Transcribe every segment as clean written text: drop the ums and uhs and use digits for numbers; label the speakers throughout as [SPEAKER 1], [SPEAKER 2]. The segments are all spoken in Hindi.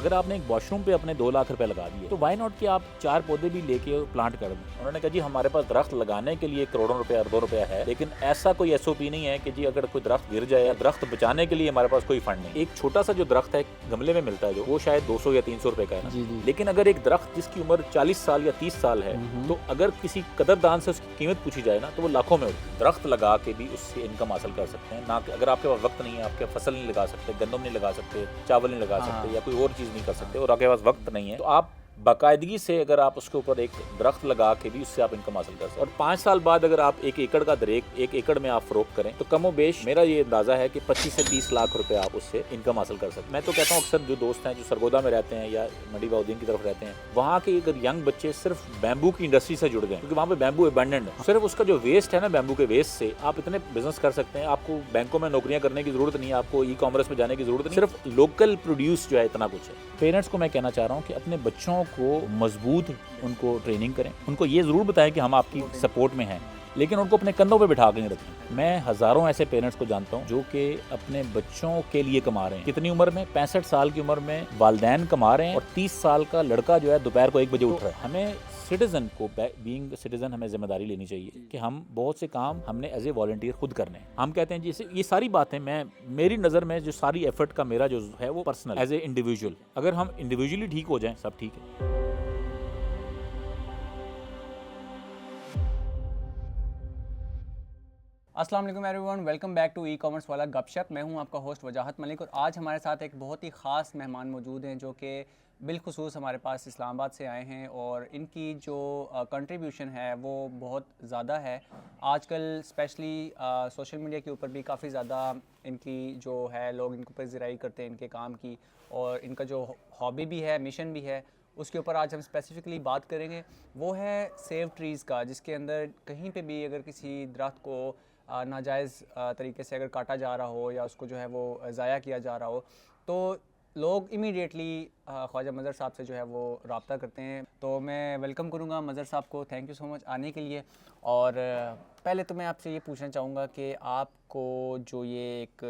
[SPEAKER 1] अगर आपने एक वॉशरूम पे अपने 2 लाख रुपए लगा दिए तो वाई नॉट कि आप 4 पौधे भी लेके प्लांट कर दें। उन्होंने कहा जी हमारे पास दरख्त लगाने के लिए करोड़ों रुपए अरबों रुपया है, लेकिन ऐसा कोई एसओपी नहीं है कि जी अगर कोई दरख्त गिर जाए या दरख्त बचाने के लिए हमारे पास कोई फंड नहीं। एक छोटा सा जो दरख्त है गमले में मिलता है जो, वो शायद 200 या 300 रुपए का है ना, लेकिन अगर एक दरख्त जिसकी उम्र 40 साल या 30 साल है तो अगर किसी कदरदान से उसकी कीमत पूछी जाए ना तो वो लाखों में होती है। दरख्त लगा के भी उससे इनकम हासिल कर सकते हैं ना। अगर आपके पास वक्त नहीं है, आपके फसल नहीं लगा सकते, गंदम नहीं लगा सकते, चावल नहीं लगा सकते या कोई और चीज़ नहीं कर सकते और आपके पास वक्त नहीं है, तो आप बाकायदगी से अगर आप उसके ऊपर एक दरख्त लगा के भी उससे आप इनकम हासिल कर सकते हैं। और 5 साल बाद अगर आप 1 एकड़ का दरेक 1 एकड़ में आप फरोख्त करें तो कमो बेश मेरा ये अंदाजा है कि 25 से 30 लाख रुपए आप उससे इनकम हासिल कर सकते हैं। मैं तो कहता हूँ अक्सर जो दोस्त हैं जो सरगोदा में रहते हैं या मंडी बाउद्दीन की तरफ रहते हैं, वहाँ के अगर यंग बच्चे सिर्फ बैम्बू की इंडस्ट्री से जुड़ गए, क्योंकि वहाँ पे बैम्बू अबंडेंट है, सिर्फ उसका जो वेस्ट है ना बैम्बू के वेस्ट से आप इतने बिजनेस कर सकते हैं। आपको बैंकों में नौकरियां करने की जरूरत नहीं है, आपको ई कॉमर्स में जाने की जरूरत नहीं, सिर्फ लोकल प्रोड्यूस जो है इतना कुछ है। पेरेंट्स को मैं कहना चाह रहा हूँ कि अपने बच्चों को मजबूत उनको ट्रेनिंग करें, उनको ये ज़रूर बताएं कि हम आपकी सपोर्ट में हैं, लेकिन उनको अपने कंधों पे बिठा के नहीं रखें। मैं हज़ारों ऐसे पेरेंट्स को जानता हूँ जो कि अपने बच्चों के लिए कमा रहे हैं। कितनी उम्र में? 65 साल की उम्र में वालिदैन कमा रहे हैं और 30 साल का लड़का जो है दोपहर को 1 बजे उठ रहा है। हमें सिटीजन को बीइंग सिटीजन हमें जिम्मेदारी लेनी चाहिए कि हम बहुत से काम हमने एज ए वॉलंटियर खुद करने हैं। हम कहते हैं जैसे ये सारी बातें मेरी नज़र में जो सारी एफर्ट का मेरा जो है वो पर्सनल एज ए इंडिविजुअल, अगर हम इंडिविजुअली ठीक हो जाएं सब ठीक है।
[SPEAKER 2] अस्सलाम वालेकुम everyone, welcome back to e commerce वाला गपशप। मैं हूं आपका होस्ट वजाहत मलिक और आज हमारे साथ एक बहुत ही ख़ास मेहमान मौजूद हैं जो कि बिलखुसूस हमारे पास इस्लामाबाद से आए हैं और इनकी जो कंट्रीब्यूशन है वो बहुत ज़्यादा है। आजकल स्पेशली सोशल मीडिया के ऊपर भी काफ़ी ज़्यादा इनकी जो है लोग इनके ऊपर ज़िराई करते हैं इनके काम की, और इनका जो हॉबी भी है, मिशन भी है, उसके ऊपर आज हम स्पेसिफ़िकली बात करेंगे। वो है सेव ट्रीज़ का, जिसके अंदर कहीं पे भी अगर किसी दरख्त को नाजायज़ तरीके से अगर काटा जा रहा हो या उसको जो है वो ज़ाया किया जा रहा हो तो लोग इमीडिएटली ख्वाजा मज़हर साहब से जो है वो रब्ता करते हैं। तो मैं वेलकम करूँगा मज़हर साहब को, थैंक यू सो मच आने के लिए। और पहले तो मैं आपसे ये पूछना चाहूँगा कि आपको जो ये एक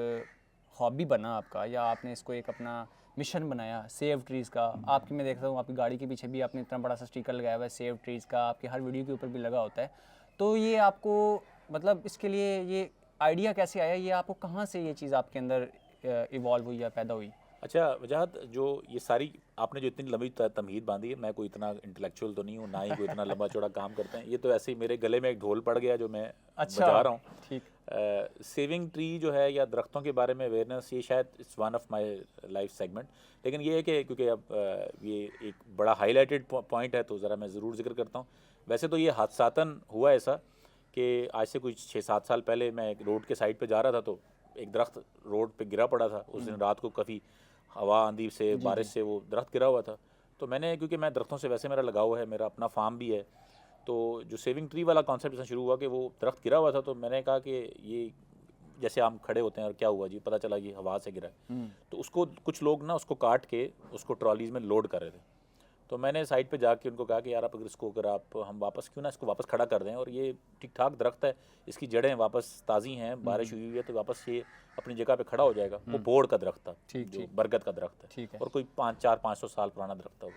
[SPEAKER 2] हॉबी बना आपका, या आपने इसको एक अपना मिशन बनाया सेव ट्रीज़ का, आपकी मैं देखता हूँ आपकी गाड़ी के पीछे भी आपने इतना बड़ा सा स्टिकर लगाया हुआ है सेव ट्रीज़ का, आपके हर वीडियो के ऊपर भी लगा होता है, तो ये आपको मतलब इसके लिए ये आइडिया कैसे आया, ये आपको कहाँ से ये चीज़ आपके अंदर इवॉल्व हुई या पैदा हुई?
[SPEAKER 1] अच्छा वजाहत, जो ये सारी आपने जो इतनी लंबी तमहीद बांधी है, मैं कोई इतना इंटेलेक्चुअल तो नहीं हूँ, ना ही कोई इतना लंबा चौड़ा काम करते हैं। ये तो ऐसे ही मेरे गले में एक ढोल पड़ गया जो मैं बजा रहा हूँ।
[SPEAKER 2] ठीक।
[SPEAKER 1] सेविंग ट्री जो है या दरख्तों के बारे में अवेयरनेस, ये शायद it's one of my life segment, लेकिन ये है कि क्योंकि अब ये एक बड़ा हाईलाइटेड पॉइंट है तो ज़रा मैं ज़रूर जिक्र करता हूँ। वैसे तो ये हादसातन हुआ ऐसा कि आज से कुछ 6-7 साल पहले मैं एक रोड के साइड पे जा रहा था तो एक दरख्त रोड पे गिरा पड़ा था। उस दिन रात को काफ़ी हवा आंधी से बारिश से वो दरख्त गिरा हुआ था। तो मैंने, क्योंकि मैं दरख्तों से वैसे मेरा लगाव है, मेरा अपना फार्म भी है, तो जो सेविंग ट्री वाला कॉन्सेप्ट इसमें शुरू हुआ कि वो दरख्त गिरा हुआ था, तो मैंने कहा कि ये जैसे हम खड़े होते हैं और क्या हुआ जी, पता चला कि हवा से गिरा है, तो उसको कुछ लोग ना उसको काट के उसको ट्रॉलीज में लोड कर रहे थे। तो मैंने साइड पे जाके उनको कहा कि यार आप अगर आप हम वापस क्यों ना इसको वापस खड़ा कर दें, और ये ठीक ठाक दरख्त है, इसकी जड़ें वापस ताज़ी हैं, बारिश हुई हुई है, तो वापस ये अपनी जगह पे खड़ा हो जाएगा। वो बोर्ड का दरख्त था, जो बरगद का दरख्त है, और कोई 500 साल पुराना दरख्त था वो।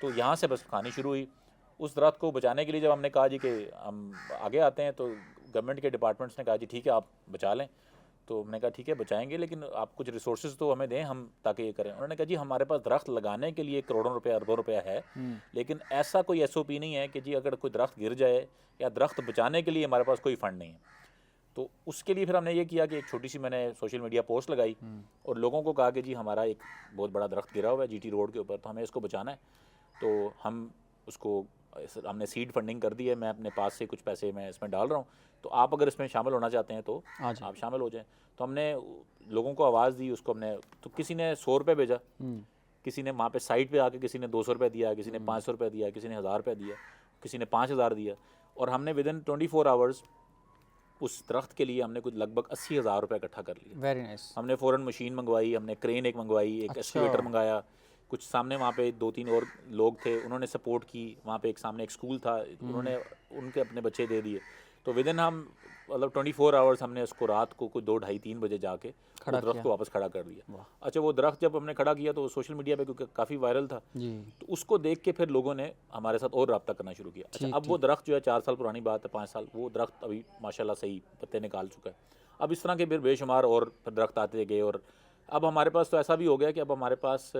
[SPEAKER 1] तो यहाँ से बस कहानी शुरू हुई। उस दरख्त को बचाने के लिए जब हमने कहा जी कि हम आगे आते हैं, तो गवर्नमेंट के डिपार्टमेंट्स ने कहा जी ठीक है आप बचा लें। तो हमने कहा ठीक है बचाएंगे, लेकिन आप कुछ रिसोर्सेज तो हमें दें हम ताकि ये करें। उन्होंने कहा जी हमारे पास दरख्त लगाने के लिए करोड़ों रुपए अरबों रुपया है, लेकिन ऐसा कोई एसओपी नहीं है कि जी अगर कोई दरख्त गिर जाए या दरख्त बचाने के लिए हमारे पास कोई फ़ंड नहीं है। तो उसके लिए फिर हमने ये किया कि एक छोटी सी मैंने सोशल मीडिया पोस्ट लगाई और लोगों को कहा कि जी हमारा एक बहुत बड़ा दरख्त गिरा हुआ है जीटी रोड के ऊपर, तो हमें इसको बचाना है। तो हम उसको हमने सीड फंडिंग कर दी है, मैं अपने पास से कुछ पैसे मैं इसमें डाल रहा हूँ, तो आप अगर इसमें शामिल होना चाहते हैं तो आप शामिल हो जाएं। तो हमने लोगों को आवाज़ दी, उसको हमने, तो किसी ने 100 रुपये भेजा, किसी ने वहाँ पे साइट पे आके किसी ने 200 रुपये दिया, किसी ने 500 रुपये दिया, किसी ने 1000 रुपये दिया, किसी ने 5000 दिया, और हमने विद इन 24 आवर्स उस दरख्त के लिए हमने कुछ लगभग 80,000 रुपये इकट्ठा कर लिया।
[SPEAKER 2] Very nice.
[SPEAKER 1] हमने फ़ौरन मशीन मंगवाई, हमने क्रेन एक मंगवाई, एक एक्सकेवेटर मंगाया, कुछ सामने वहाँ पे 2-3 और लोग थे, उन्होंने सपोर्ट की। वहाँ पे एक सामने एक स्कूल था, उन्होंने उनके अपने बच्चे दे दिए। तो विदिन हम मतलब 24 आवर्स हमने उसको रात को कोई 2, ढाई, 3 बजे जाके
[SPEAKER 2] खड़ा
[SPEAKER 1] उस दरख्त
[SPEAKER 2] किया।
[SPEAKER 1] को वापस खड़ा कर दिया।
[SPEAKER 2] वाह।
[SPEAKER 1] अच्छा, वो दरख्त जब हमने खड़ा किया तो सोशल मीडिया पे क्योंकि काफ़ी वायरल था,
[SPEAKER 2] जी।
[SPEAKER 1] तो उसको देख के फिर लोगों ने हमारे साथ और रब्ता करना शुरू किया। अच्छा,
[SPEAKER 2] ठीक
[SPEAKER 1] अब वो दरख्त जो है 4 साल पुरानी बात है, 5 साल, वो दरख्त अभी माशाल्लाह सही पत्ते निकाल चुका है। अब इस तरह के फिर बेशुमार और फिर दरख्त आते गए, और अब हमारे पास तो ऐसा भी हो गया कि अब हमारे पास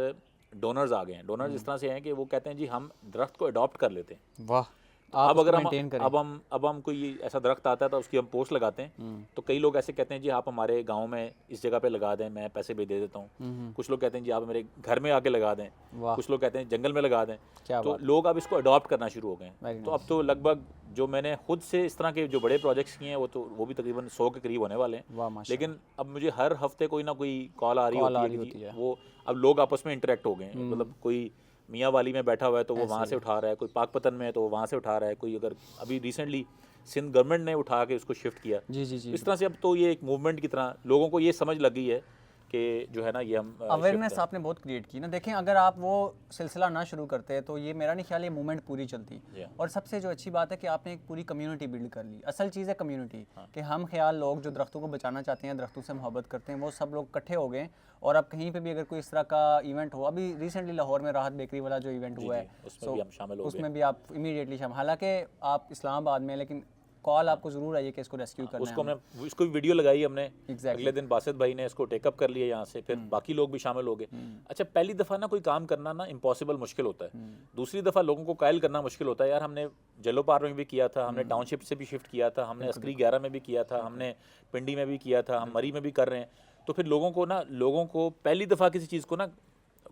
[SPEAKER 1] डोनर्स आ गए हैं। डोनर्स इस तरह से हैं कि वो कहते हैं जी हम दरख्त को अडॉप्ट कर लेते हैं।
[SPEAKER 2] वाह।
[SPEAKER 1] तो
[SPEAKER 2] आप
[SPEAKER 1] अब
[SPEAKER 2] उसको
[SPEAKER 1] अगर हम
[SPEAKER 2] मेंटेन करें।
[SPEAKER 1] अब हम कोई ऐसा दरख्त आता है तो उसकी हम पोस्ट लगाते हैं, तो कई लोग ऐसे कहते हैं जी आप हमारे गांव में इस जगह पे लगा दें, मैं पैसे भी दे देता हूँ। कुछ लोग कहते हैं जी आप मेरे घर में आके लगा दें,
[SPEAKER 2] वाह।
[SPEAKER 1] कुछ लोग कहते हैं जंगल में लगा दें।
[SPEAKER 2] क्या
[SPEAKER 1] तो
[SPEAKER 2] बात।
[SPEAKER 1] लोग अब इसको अडॉप्ट करना शुरू हो गए
[SPEAKER 2] Very
[SPEAKER 1] हैं। तो अब तो लगभग जो मैंने खुद से इस तरह के जो बड़े प्रोजेक्ट्स किए हैं वो भी तकरीबन 100 के करीब होने वाले हैं।
[SPEAKER 2] वाह माशाल्लाह।
[SPEAKER 1] लेकिन अब मुझे हर हफ्ते कोई ना कोई कॉल आ रही
[SPEAKER 2] कॉल आ
[SPEAKER 1] होती
[SPEAKER 2] रही
[SPEAKER 1] है कि
[SPEAKER 2] होती है।
[SPEAKER 1] जी वो अब लोग आपस में इंटरेक्ट हो गए हैं। मतलब कोई मियाँ वाली में बैठा हुआ है तो वो वहाँ से उठा रहा है, कोई पाकपतन में है तो वो वहाँ से उठा रहा है, कोई अगर अभी रिसेंटली सिंध गवर्नमेंट ने उठा के उसको शिफ्ट किया।
[SPEAKER 2] जी जी जी।
[SPEAKER 1] इस तरह से अब तो ये एक मूवमेंट की तरह लोगों को ये समझ लगी है कि जो है ना ये हम
[SPEAKER 2] अवेयरनेस आपने बहुत क्रिएट की ना। देखें, अगर आप वो सिलसिला ना शुरू करते तो ये मेरा नहीं ख्याल ये मूवमेंट पूरी चलती। और सबसे जो अच्छी बात है कि आपने एक पूरी कम्युनिटी बिल्ड कर ली। असल चीज़ है कम्युनिटी, कि हम ख्याल लोग जो दरख्तों को बचाना चाहते हैं, दरख्तों से मोहब्बत करते हैं, वो सब लोग इकट्ठे हो गए। और अब कहीं पे भी अगर कोई इस तरह का इवेंट हो, अभी रिसेंटली लाहौर में राहत बेकरी वाला जो इवेंट हुआ है,
[SPEAKER 1] उसमें भी हम शामिल हो गए।
[SPEAKER 2] उसमें भी आप इमीडिएटली शामिल, हालांकि आप इस्लामाबाद में, लेकिन कॉल आपको ज़रूर आई है कि इसको रेस्क्यू करना
[SPEAKER 1] उसको
[SPEAKER 2] है।
[SPEAKER 1] हमने उसको भी वीडियो लगाई हमने।
[SPEAKER 2] Exactly.
[SPEAKER 1] अगले दिन बासित भाई ने इसको टेकअप कर लिया यहाँ से, फिर बाकी लोग भी शामिल हो गए। अच्छा, पहली दफ़ा ना कोई काम करना ना इम्पॉसिबल मुश्किल होता है। दूसरी दफ़ा लोगों को कायल करना मुश्किल होता है। यार हमने जलोपार में भी किया था, हमने टाउनशिप से भी शिफ्ट किया था, हमने अस्करी 11 में भी किया था, हमने पिंडी में भी किया था, हम मरी में भी कर रहे हैं। तो फिर लोगों को पहली दफ़ा किसी चीज़ को ना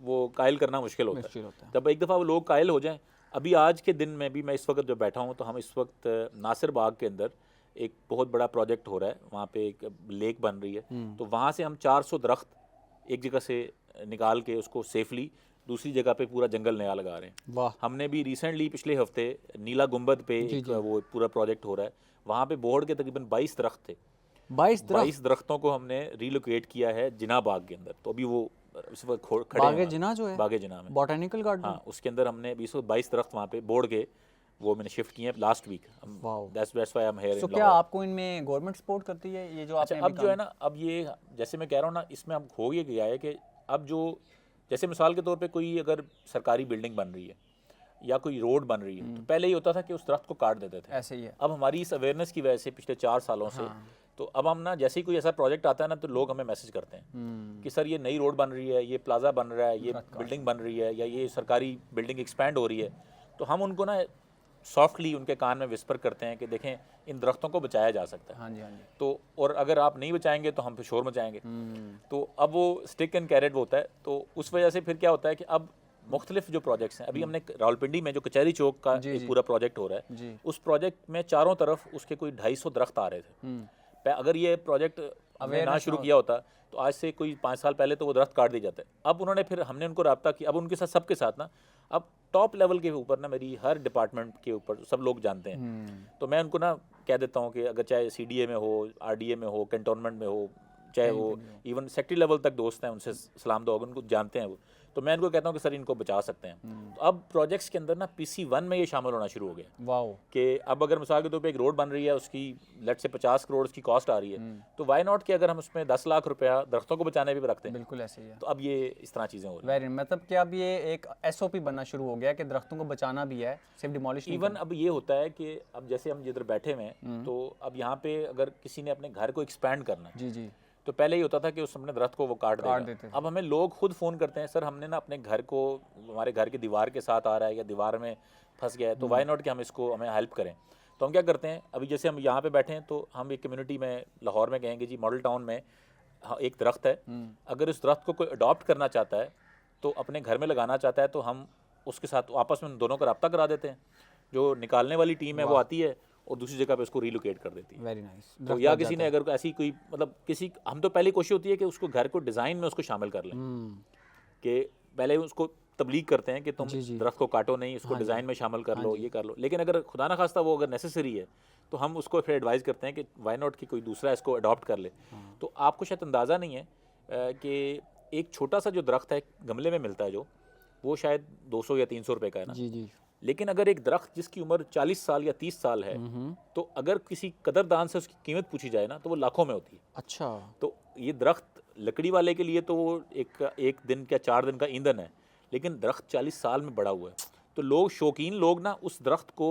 [SPEAKER 1] वो कायल करना मुश्किल होता है। जब एक दफ़ा वो लोग कायल हो जाएं, अभी आज के दिन में भी मैं इस वक्त जो बैठा हूँ तो हम इस वक्त नासिर बाग के अंदर एक बहुत बड़ा प्रोजेक्ट हो रहा है, वहाँ पे एक लेक बन रही है। तो वहाँ से हम 400 दरख्त एक जगह से निकाल के उसको सेफली दूसरी जगह पे पूरा जंगल नया लगा रहे हैं।
[SPEAKER 2] वाह।
[SPEAKER 1] हमने भी रिसेंटली पिछले हफ्ते नीला गुंबद पे एक वो पूरा प्रोजेक्ट हो रहा है, वहाँ पे बोहड़ के तकरीबन 22 दरख्त थे। 22 दरख्तों को हमने रिलोकेट किया है जिना बाग के अंदर। तो अभी वो इस वक्त खड़े
[SPEAKER 2] बागे जिना जो है,
[SPEAKER 1] बागे जिना में
[SPEAKER 2] बॉटनिकल गार्डन,
[SPEAKER 1] हाँ, उसके अंदर हमने 22 दरख्त वहाँ पे बोड़ के वो मैंने शिफ्ट किए हैं last week. That's why I am here in
[SPEAKER 2] क्या आपको इनमें गवर्नमेंट सपोर्ट करती है ये जो आपने
[SPEAKER 1] अब जो है ना, अब ये जैसे मैं कह रहा हूँ ना, इसमें अब हो ये गया है कि अब जो जैसे मिसाल के तौर पे कोई अगर सरकारी बिल्डिंग बन रही है या कोई रोड बन रही है, तो पहले ये होता था कि उस दरख्त को काट देते थे।
[SPEAKER 2] ऐसे ही है।
[SPEAKER 1] अब हमारी इस अवेयरनेस की वजह से पिछले 4 सालों से तो अब हम ना जैसे ही कोई ऐसा प्रोजेक्ट आता है ना, तो लोग हमें मैसेज करते हैं कि सर ये नई रोड बन रही है, ये प्लाजा बन रहा है, ये बिल्डिंग बन रही है, या ये सरकारी बिल्डिंग एक्सपैंड हो रही है। तो हम उनको ना सॉफ्टली उनके कान में विस्पर करते हैं कि देखें इन दरख्तों को बचाया जा सकता है।
[SPEAKER 2] हाँ जी, हाँ जी।
[SPEAKER 1] तो और अगर आप नहीं बचाएंगे तो हम फिर शोर मचाएंगे। तो अब वो स्टिक एंड कैरेट होता है। तो उस वजह से फिर क्या होता है कि अब मुख्तलिफ जो प्रोजेक्ट्स हैं, अभी हमने रावलपिंडी में जो कचहरी चौक का एक पूरा प्रोजेक्ट हो रहा है, उस प्रोजेक्ट में चारों तरफ उसके कोई 250 दरख्त आ रहे थे। अगर ये प्रोजेक्ट हमने ना शुरू किया होता तो आज से कोई 5 साल पहले तो वो दरख्त काट दिए जाते। अब उन्होंने फिर हमने उनको रब्ता किया, अब उनके साथ सबके साथ ना, अब टॉप लेवल के ऊपर ना मेरी हर डिपार्टमेंट के ऊपर सब लोग जानते हैं। तो मैं उनको ना कह देता हूँ कि अगर चाहे CDA में हो, RDA में हो, कैंटोनमेंट में हो, चाहे वो इवन सेक्रेटरी लेवल तक दोस्त हैं, उनसे सलाम दुआ उनको जानते हैं वो, तो मैं इनको कहता हूँ कि सर इनको बचा सकते हैं। तो अब प्रोजेक्ट्स के अंदर ना PC1 में ये शामिल होना शुरू हो गया।
[SPEAKER 2] वाह।
[SPEAKER 1] कि अब अगर मिसाल के तौर पे एक रोड बन रही है, उसकी लेट से 50 करोड़ की कॉस्ट आ रही है, तो वाई नॉट कि अगर हम उसमें 10 लाख रुपया दरख्तों को बचाने भी रखते हैं।
[SPEAKER 2] बिल्कुल ऐसे ही है।
[SPEAKER 1] तो अब ये इस तरह चीज़ें हो रही हैं।
[SPEAKER 2] वेरी, मतलब कि अब ये एक SOP बनना शुरू हो गया कि दरख्तों को बचाना भी है, सिर्फ डिमोलिश नहीं
[SPEAKER 1] इवन अब ये होता है कि अब जैसे हम जिधर बैठे हुए हैं, तो अब यहाँ पे अगर किसी ने अपने घर को एक्सपैंड करना है,
[SPEAKER 2] जी जी,
[SPEAKER 1] तो पहले ही होता था कि उस अपने दरख्त को वो काट देते थे। अब हमें लोग खुद फ़ोन करते हैं, सर हमने ना अपने घर को हमारे घर की दीवार के साथ आ रहा है या दीवार में फंस गया है, तो वाई नॉट कि हम इसको हमें हेल्प करें। तो हम क्या करते हैं, अभी जैसे हम यहाँ पे बैठे हैं तो हम एक कम्युनिटी में लाहौर में कहेंगे जी मॉडल टाउन में एक दरख्त है, अगर इस दरख्त को कोई अडॉप्ट करना चाहता है तो अपने घर में लगाना चाहता है, तो हम उसके साथ आपस में दोनों का रब्ता करा देते हैं। जो निकालने वाली टीम है वो आती है और दूसरी जगह पे उसको रिलोकेट कर देती है।
[SPEAKER 2] Very nice.
[SPEAKER 1] तो या किसी ने अगर ऐसी कोई मतलब किसी, हम तो पहली कोशिश होती है कि उसको घर को डिज़ाइन में उसको शामिल कर लें, कि पहले उसको तबलीग करते हैं कि तुम दरख्त को काटो नहीं, उसको डिज़ाइन में शामिल कर लो, ये कर लो। लेकिन अगर खुदा ना खास्ता वो अगर नेसेसरी है तो हम उसको फिर एडवाइस करते हैं कि वाई नॉट कि कोई दूसरा इसको अडॉप्ट कर ले। तो आपको शायद अंदाज़ा नहीं है कि एक छोटा सा जो दरख्त है गमले में मिलता है जो, वो शायद 200 या 300 रुपये का है ना।
[SPEAKER 2] जी जी।
[SPEAKER 1] लेकिन अगर एक दरख्त जिसकी उम्र 40 साल या 30 साल है, तो अगर किसी कदरदान से उसकी कीमत पूछी जाए ना, तो वो लाखों में होती है।
[SPEAKER 2] अच्छा।
[SPEAKER 1] तो ये दरख्त लकड़ी वाले के लिए तो वो एक दिन या 4 दिन का ईंधन है, लेकिन दरख्त 40 साल में बड़ा हुआ है। तो लोग, शौकीन लोग ना, उस दरख्त को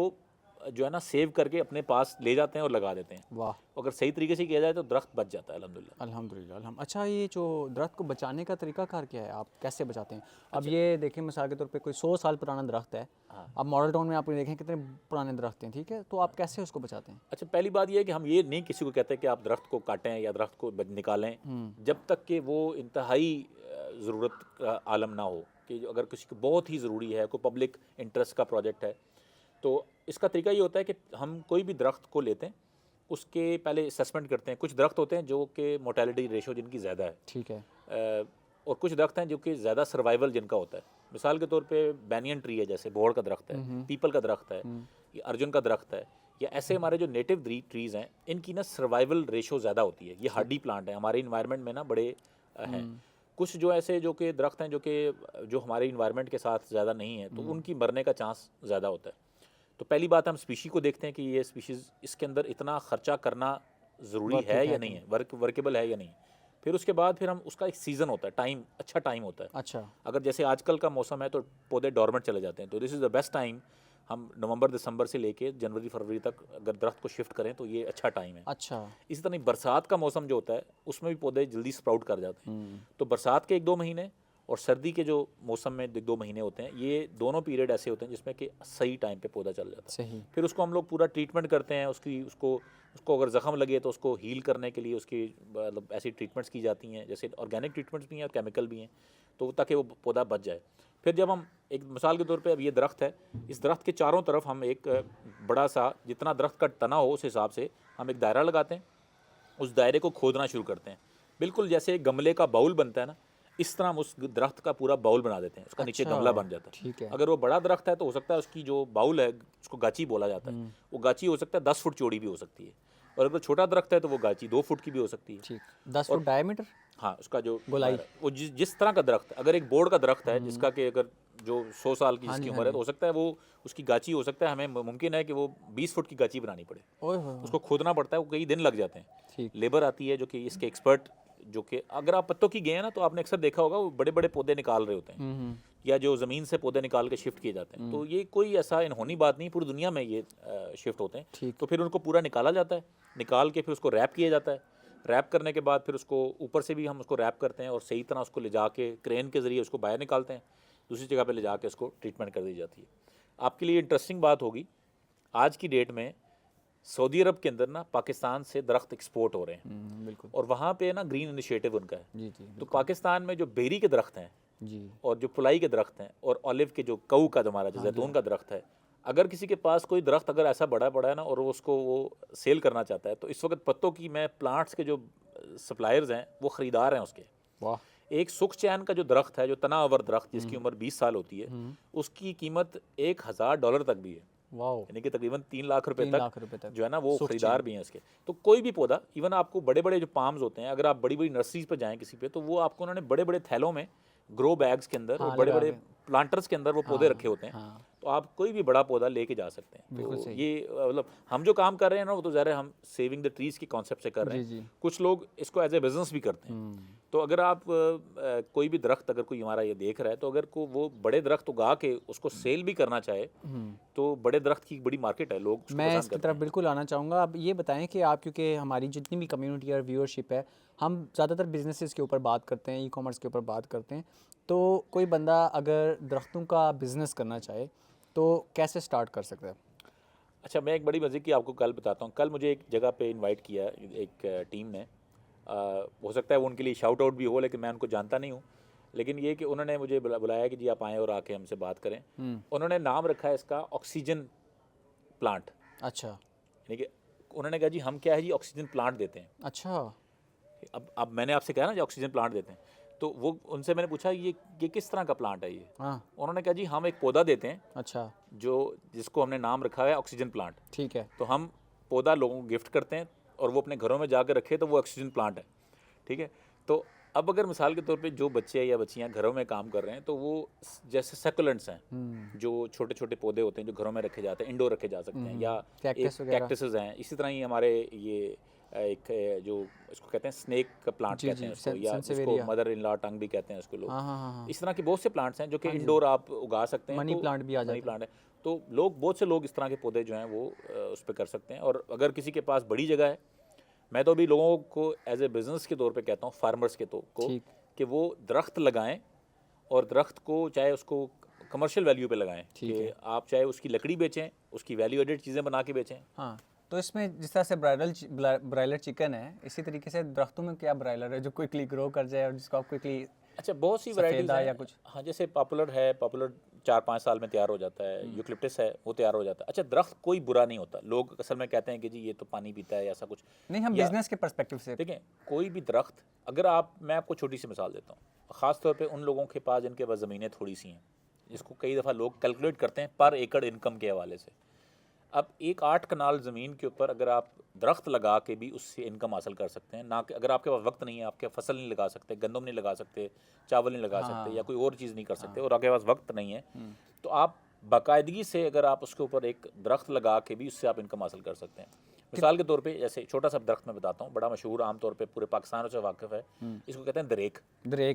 [SPEAKER 1] जो है ना सेव करके अपने पास ले जाते हैं और लगा देते हैं।
[SPEAKER 2] वाह,
[SPEAKER 1] अगर सही तरीके से किया जाए तो दरख्त बच जाता है, अल्हम्दुलिल्लाह।
[SPEAKER 2] अल्हम्दुलिल्लाह। अच्छा, ये जो दरख्त को बचाने का तरीकाकार क्या है, आप कैसे बचाते हैं? अब ये देखें, मिसाल के तौर पे कोई 100 साल पुराना दरख्त है, अब मॉडल टाउन में आप देखें कितने पुराने दरख्त हैं, ठीक है, तो आप कैसे उसको बचाते हैं?
[SPEAKER 1] अच्छा, पहली बात ये है कि हम ये नहीं किसी को कहते कि आप दरख्त को काटें या दरख्त को निकालें, जब तक कि वो इंतहाई ज़रूरत का आलम ना हो, कि अगर किसी को बहुत ही ज़रूरी है, कोई पब्लिक इंटरेस्ट का प्रोजेक्ट है। तो इसका तरीका ये होता है कि हम कोई भी दरख्त को लेते हैं, उसके पहले असेसमेंट करते हैं। कुछ दरख्त होते हैं जो कि मोर्टेलिटी रेशो जिनकी ज़्यादा है,
[SPEAKER 2] ठीक है।
[SPEAKER 1] और कुछ दरख्त हैं जो कि ज़्यादा सर्वाइवल जिनका होता है। मिसाल के तौर पे बैनियन ट्री है, जैसे बोड़ का दरख्त है, पीपल का दरख्त है, या अर्जुन का दरख्त है, या ऐसे हमारे जो नेटिव ट्रीज़ हैं, इनकी ना सर्वाइवल रेशो ज़्यादा होती है। ये हार्डी प्लांट है, हमारे इन्वायरमेंट में ना बड़े हैं। कुछ जो ऐसे जो कि दरख्त हैं जो हमारे इन्वायरमेंट के साथ ज़्यादा नहीं है, तो उनकी मरने का चांस ज़्यादा होता है। तो पहली बात हम स्पीशी को देखते हैं कि ये स्पीशीज़, इसके अंदर इतना ख़र्चा करना ज़रूरी है या नहीं है, वर्केबल है या नहीं। फिर उसके बाद फिर हम उसका एक सीज़न होता है, टाइम, अच्छा टाइम होता है।
[SPEAKER 2] अच्छा।
[SPEAKER 1] अगर जैसे आजकल का मौसम है तो पौधे डॉर्मेंट चले जाते हैं, तो this is the best time. हम नवंबर दिसंबर से लेके जनवरी फरवरी तक अगर दरख्त को शिफ्ट करें तो ये अच्छा टाइम है।
[SPEAKER 2] अच्छा।
[SPEAKER 1] इसी तरह बरसात का मौसम जो होता है उसमें भी पौधे जल्दी स्प्राउट कर जाते हैं। तो बरसात के 1-2 महीने और सर्दी के जो मौसम में 1-2 महीने होते हैं, ये दोनों पीरियड ऐसे होते हैं जिसमें कि सही टाइम पे पौधा चल जाता है।
[SPEAKER 2] सही।
[SPEAKER 1] फिर उसको हम लोग पूरा ट्रीटमेंट करते हैं, उसको अगर ज़ख़म लगे तो उसको हील करने के लिए उसकी मतलब ऐसी ट्रीटमेंट्स की जाती हैं, जैसे ऑर्गेनिक ट्रीटमेंट्स भी हैं और केमिकल भी हैं, तो ताकि वो पौधा बच जाए। फिर जब हम एक मिसाल के तौर पे, अब ये दरख्त है, इस दरख्त के चारों तरफ हम एक बड़ा सा, जितना दरख्त का तना हो उस हिसाब से हम एक दायरा लगाते हैं। उस दायरे को खोदना शुरू करते हैं, बिल्कुल जैसे एक गमले का बाउल बनता है ना, इस तरह हम उस दरख्त का पूरा बाउल बना देते हैं, उसका नीचे
[SPEAKER 2] अच्छा,
[SPEAKER 1] गमला बन जाता है।
[SPEAKER 2] ठीक है।
[SPEAKER 1] अगर वो बड़ा दरख्त है तो हो सकता है उसकी जो बाउल है, उसको गाची बोला जाता है, वो गाची हो सकता है 10 फुट चौड़ी भी हो सकती है, और अगर छोटा दरख्त है तो वो गाची 2 फुट की भी हो सकती है।
[SPEAKER 2] ठीक, 10 फुट डायमीटर।
[SPEAKER 1] हाँ, उसका जो
[SPEAKER 2] गोलाई।
[SPEAKER 1] वो जिस तरह का दरख्त, अगर एक बोर्ड का दरख्त है जिसका कि अगर जो 100 साल की
[SPEAKER 2] हाँ
[SPEAKER 1] जिसकी
[SPEAKER 2] जी,
[SPEAKER 1] उम्र है, तो हो सकता है वो उसकी गाची हो सकता है, हमें मुमकिन है कि वो 20 फुट की गाची बनानी पड़े,
[SPEAKER 2] ओए होए होए।
[SPEAKER 1] उसको खोदना पड़ता है, वो कई दिन लग जाते हैं।
[SPEAKER 2] ठीक।
[SPEAKER 1] लेबर आती है जो कि इसके एक्सपर्ट, जो कि अगर आप पत्तों की गए हैं ना तो आपने अक्सर देखा होगा वो बड़े बड़े पौधे निकाल रहे होते हैं, या जो ज़मीन से पौधे निकाल के शिफ्ट किए जाते हैं। तो ये कोई ऐसा अनहोनी बात नहीं, पूरी दुनिया में ये शिफ्ट होते हैं।
[SPEAKER 2] ठीक।
[SPEAKER 1] तो फिर उनको पूरा निकाला जाता है, निकाल के फिर उसको रैप किया जाता है। रैप करने के बाद फिर उसको ऊपर से भी हम उसको रैप करते हैं और सही तरह उसको ले जाके क्रेन के ज़रिए उसको बाहर निकालते हैं, दूसरी जगह पे ले जाके उसको ट्रीटमेंट कर दी जाती है। आपके लिए इंटरेस्टिंग बात होगी, आज की डेट में सऊदी अरब के अंदर ना पाकिस्तान से दरख्त एक्सपोर्ट हो रहे हैं,
[SPEAKER 2] बिल्कुल।
[SPEAKER 1] और वहाँ पे ना ग्रीन इनिशिएटिव उनका है।
[SPEAKER 2] जी जी।
[SPEAKER 1] तो पाकिस्तान में जो बेरी के दरख्त हैं
[SPEAKER 2] जी।
[SPEAKER 1] और जो पुलाई के दरख्त हैं और ऑलिव के जो कऊ का हमारा जो जैतून का दरख्त है, अगर किसी के पास कोई दरख्त अगर ऐसा बड़ा पड़ा है ना और वो सेल करना चाहता है, तो इस वक्त पत्तों की, मैं प्लांट्स के जो सप्लायर्स हैं वो ख़रीदार हैं उसके।
[SPEAKER 2] वाह।
[SPEAKER 1] एक सुख चैन का जो दरख्त है, जो तनावर दरख्त जिसकी उम्र 20 साल होती है, उसकी कीमत $1000 तक भी है,
[SPEAKER 2] वाह।
[SPEAKER 1] यानी कि तकरीबन 3 लाख रुपए
[SPEAKER 2] 3
[SPEAKER 1] तक
[SPEAKER 2] लाख रुपए तक
[SPEAKER 1] जो है ना वो
[SPEAKER 2] सुख
[SPEAKER 1] खरीदार भी हैं इसके। तो कोई भी पौधा, इवन आपको बड़े बड़े जो पाम्स होते हैं, अगर आप बड़ी बड़ी नर्सरीज पर जाएं किसी पे, तो वो आपको उन्होंने बड़े बड़े थैलों में, ग्रो बैग्स के अंदर और बड़े बड़े प्लांटर्स के अंदर वो पौधे रखे होते हैं। तो आप कोई भी बड़ा पौधा लेके जा सकते हैं। तो ये मतलब हम जो काम कर रहे हैं ना, वो तो ज़रा हम सेविंग द ट्रीज़ के कॉन्सेप्ट से कर रहे हैं। कुछ लोग इसको एज ए बिजनेस भी करते हैं। तो अगर आप कोई भी दरख्त, अगर कोई हमारा ये देख रहा है, तो अगर को वो बड़े दरख्त उगा के उसको सेल भी करना चाहे, तो बड़े दरख्त की बड़ी मार्केट है, लोग
[SPEAKER 2] मैं इसकी तरफ बिल्कुल आना चाहूँगा। अब ये बताएं कि आप, क्योंकि हमारी जितनी भी कम्युनिटी और व्यूअरशिप है, हम ज़्यादातर बिजनेसेस के ऊपर बात करते हैं, ई कॉमर्स के ऊपर बात करते हैं, तो कोई बंदा अगर दरख्तों का बिज़नेस करना चाहे तो कैसे स्टार्ट कर सकता है?
[SPEAKER 1] अच्छा, मैं एक बड़ी मज़े की आपको कल बताता हूँ। कल मुझे एक जगह पे इनवाइट किया एक टीम ने, हो सकता है वो उनके लिए शाउट आउट भी हो, लेकिन मैं उनको जानता नहीं हूँ। लेकिन ये कि उन्होंने मुझे बुलाया कि जी आप आएँ और आके हमसे बात करें। उन्होंने नाम रखा है इसका ऑक्सीजन प्लांट।
[SPEAKER 2] अच्छा।
[SPEAKER 1] यानी कि उन्होंने कहा जी हम क्या है जी, ऑक्सीजन प्लांट देते हैं।
[SPEAKER 2] अच्छा।
[SPEAKER 1] अब मैंने आपसे कहा ना जी ऑक्सीजन प्लांट देते हैं, तो वो उनसे मैंने पूछा ये किस तरह का प्लांट है ये?
[SPEAKER 2] हाँ।
[SPEAKER 1] उन्होंने कहा जी हम एक पौधा देते हैं,
[SPEAKER 2] अच्छा,
[SPEAKER 1] जिसको हमने नाम रखा है ऑक्सीजन प्लांट।
[SPEAKER 2] ठीक है।
[SPEAKER 1] तो हम पौधा लोगों को गिफ्ट करते हैं और वो अपने घरों में जाकर रखे, तो वो ऑक्सीजन प्लांट है। ठीक है, तो अब अगर मिसाल के तौर पे जो बच्चे या बच्चियां घरों में काम कर रहे हैं तो वो जैसे सकुलेंट्स हैं जो छोटे छोटे पौधे होते हैं जो घरों में रखे जाते हैं, इंडोर रखे जा सकते हैं, या
[SPEAKER 2] कैक्टस वगैरह।
[SPEAKER 1] कैक्टसेस हैं। इसी तरह ही हमारे ये एक जो इसको कहते हैं स्नेक प्लांट कहते हैं उसको, या उसको मदर इन लॉ टंग भी कहते हैं उसको लोग।
[SPEAKER 2] हाँ।
[SPEAKER 1] इस तरह के बहुत से प्लांट्स हैं जो कि इंडोर आप उगा सकते हैं।
[SPEAKER 2] मनी प्लांट भी आ जाता
[SPEAKER 1] मनी प्लांट है, तो लोग बहुत से लोग इस तरह के पौधे जो हैं वो उस पर कर सकते हैं। और अगर किसी के पास बड़ी जगह है, मैं तो अभी लोगों को एज ए बिज़नेस के तौर पे कहता हूँ, फार्मर्स के को कि वो दरख्त लगाएं, और दरख्त को चाहे उसको कमर्शियल वैल्यू पे लगाएं, कि आप चाहे उसकी लकड़ी बेचें, उसकी वैल्यू एडेड चीज़ें बना के बेचें।
[SPEAKER 2] हाँ, तो इसमें जिस तरह से ब्रायलर चिकन है, इसी तरीके से दरख्तों में क्या ब्रायलर है जो क्विकली ग्रो कर जाए और जिसको आप क्विकली।
[SPEAKER 1] अच्छा, बहुत सी वैरायटीज हैं
[SPEAKER 2] या कुछ।
[SPEAKER 1] हाँ, जैसे पॉपुलर 4-5 साल में तैयार हो जाता है। यूकलिप्टस है, वो तैयार हो जाता है। अच्छा, दरख्त कोई बुरा नहीं होता। लोग असल में कहते हैं कि जी ये तो पानी पीता है, ऐसा कुछ
[SPEAKER 2] नहीं। हम बिजनेस के पर्सपेक्टिव से
[SPEAKER 1] देखें, कोई भी दरख्त अगर मैं आपको छोटी सी मिसाल देता हूँ, ख़ास तौर पे उन लोगों के पास जिनके पास ज़मीनें थोड़ी सी हैं, जिसको कई दफ़ा लोग कैलकुलेट करते हैं पर एकड़ इनकम के हवाले से। अब एक 8 कनाल ज़मीन के ऊपर अगर आप दरख्त लगा के भी उससे इनकम हासिल कर सकते हैं, ना कि अगर आपके पास वक्त नहीं है, आपके फसल नहीं लगा सकते, गंदम नहीं लगा सकते, चावल नहीं लगा सकते, या कोई और चीज़ नहीं कर सकते, और आपके पास वक्त नहीं है, तो आप बाकायदगी से अगर आप उसके ऊपर एक दरख्त लगा के भी उससे आप इनकम हासिल कर सकते हैं। मिसाल के तौर पे जैसे छोटा सा दरख्त मैं बताता हूँ, बड़ा मशहूर, आमतौर पे पूरे पाकिस्तान से वाकिफ़ है, इसको कहते हैं दरेक।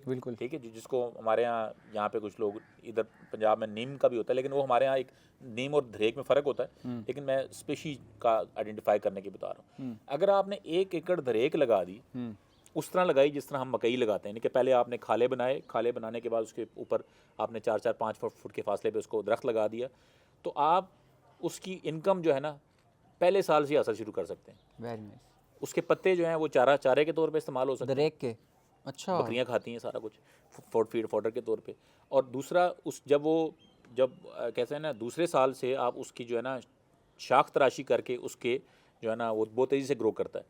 [SPEAKER 2] बिल्कुल
[SPEAKER 1] ठीक है, जिसको हमारे यहाँ पे कुछ लोग, इधर पंजाब में नीम का भी होता है, लेकिन वो हमारे यहाँ एक नीम और दरेक में फ़र्क होता है, लेकिन मैं स्पेशीज का आइडेंटिफाई करने की बता रहा हूँ। अगर आपने 1 एकड़ दरेक लगा दी, उस तरह लगाई जिस तरह हम मकई लगाते हैं, कि पहले आपने खाले बनाए, खाले बनाने के बाद उसके ऊपर आपने 4-4-5 फुट के फासले पे उसको दरख्त लगा दिया, तो आप उसकी इनकम जो है ना पहले साल से हासिल शुरू कर सकते हैं।
[SPEAKER 2] Very nice.
[SPEAKER 1] उसके पत्ते जो हैं वो चारे के तौर पे इस्तेमाल हो सकते हैं,
[SPEAKER 2] दरेक के। अच्छा,
[SPEAKER 1] बकरियां खाती हैं सारा कुछ, फीड फॉडर के तौर पे। और दूसरा, जब कैसे है ना, दूसरे साल से आप उसकी जो है ना शाख तराशी करके उसके जो है ना वो बहुत तेज़ी से ग्रो करता है।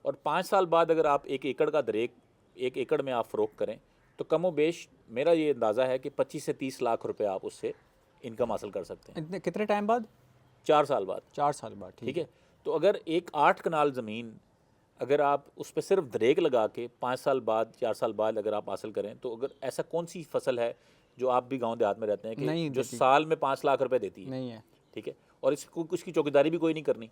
[SPEAKER 1] और 5 साल बाद अगर आप 1 एकड़ का दरेक 1 एकड़ में आप फ़रोख्त करें, तो कमो बेश मेरा ये अंदाज़ा है कि 25 से 30 लाख रुपए आप उससे इनकम हासिल कर सकते हैं।
[SPEAKER 2] इतने कितने टाइम बाद?
[SPEAKER 1] 4 साल बाद।
[SPEAKER 2] 4 साल बाद,
[SPEAKER 1] ठीक है। तो अगर एक 8 कनाल ज़मीन अगर आप उस पर सिर्फ दरेक लगा के 5 साल बाद 4 साल बाद अगर आप हासिल करें, तो अगर ऐसा कौन सी फसल है जो आप भी गांव देहात में रहते हैं कि जो साल में 5 लाख रुपए देती है?
[SPEAKER 2] नहीं है।
[SPEAKER 1] ठीक है, और इसको उसकी चौकीदारी भी कोई नहीं करनी।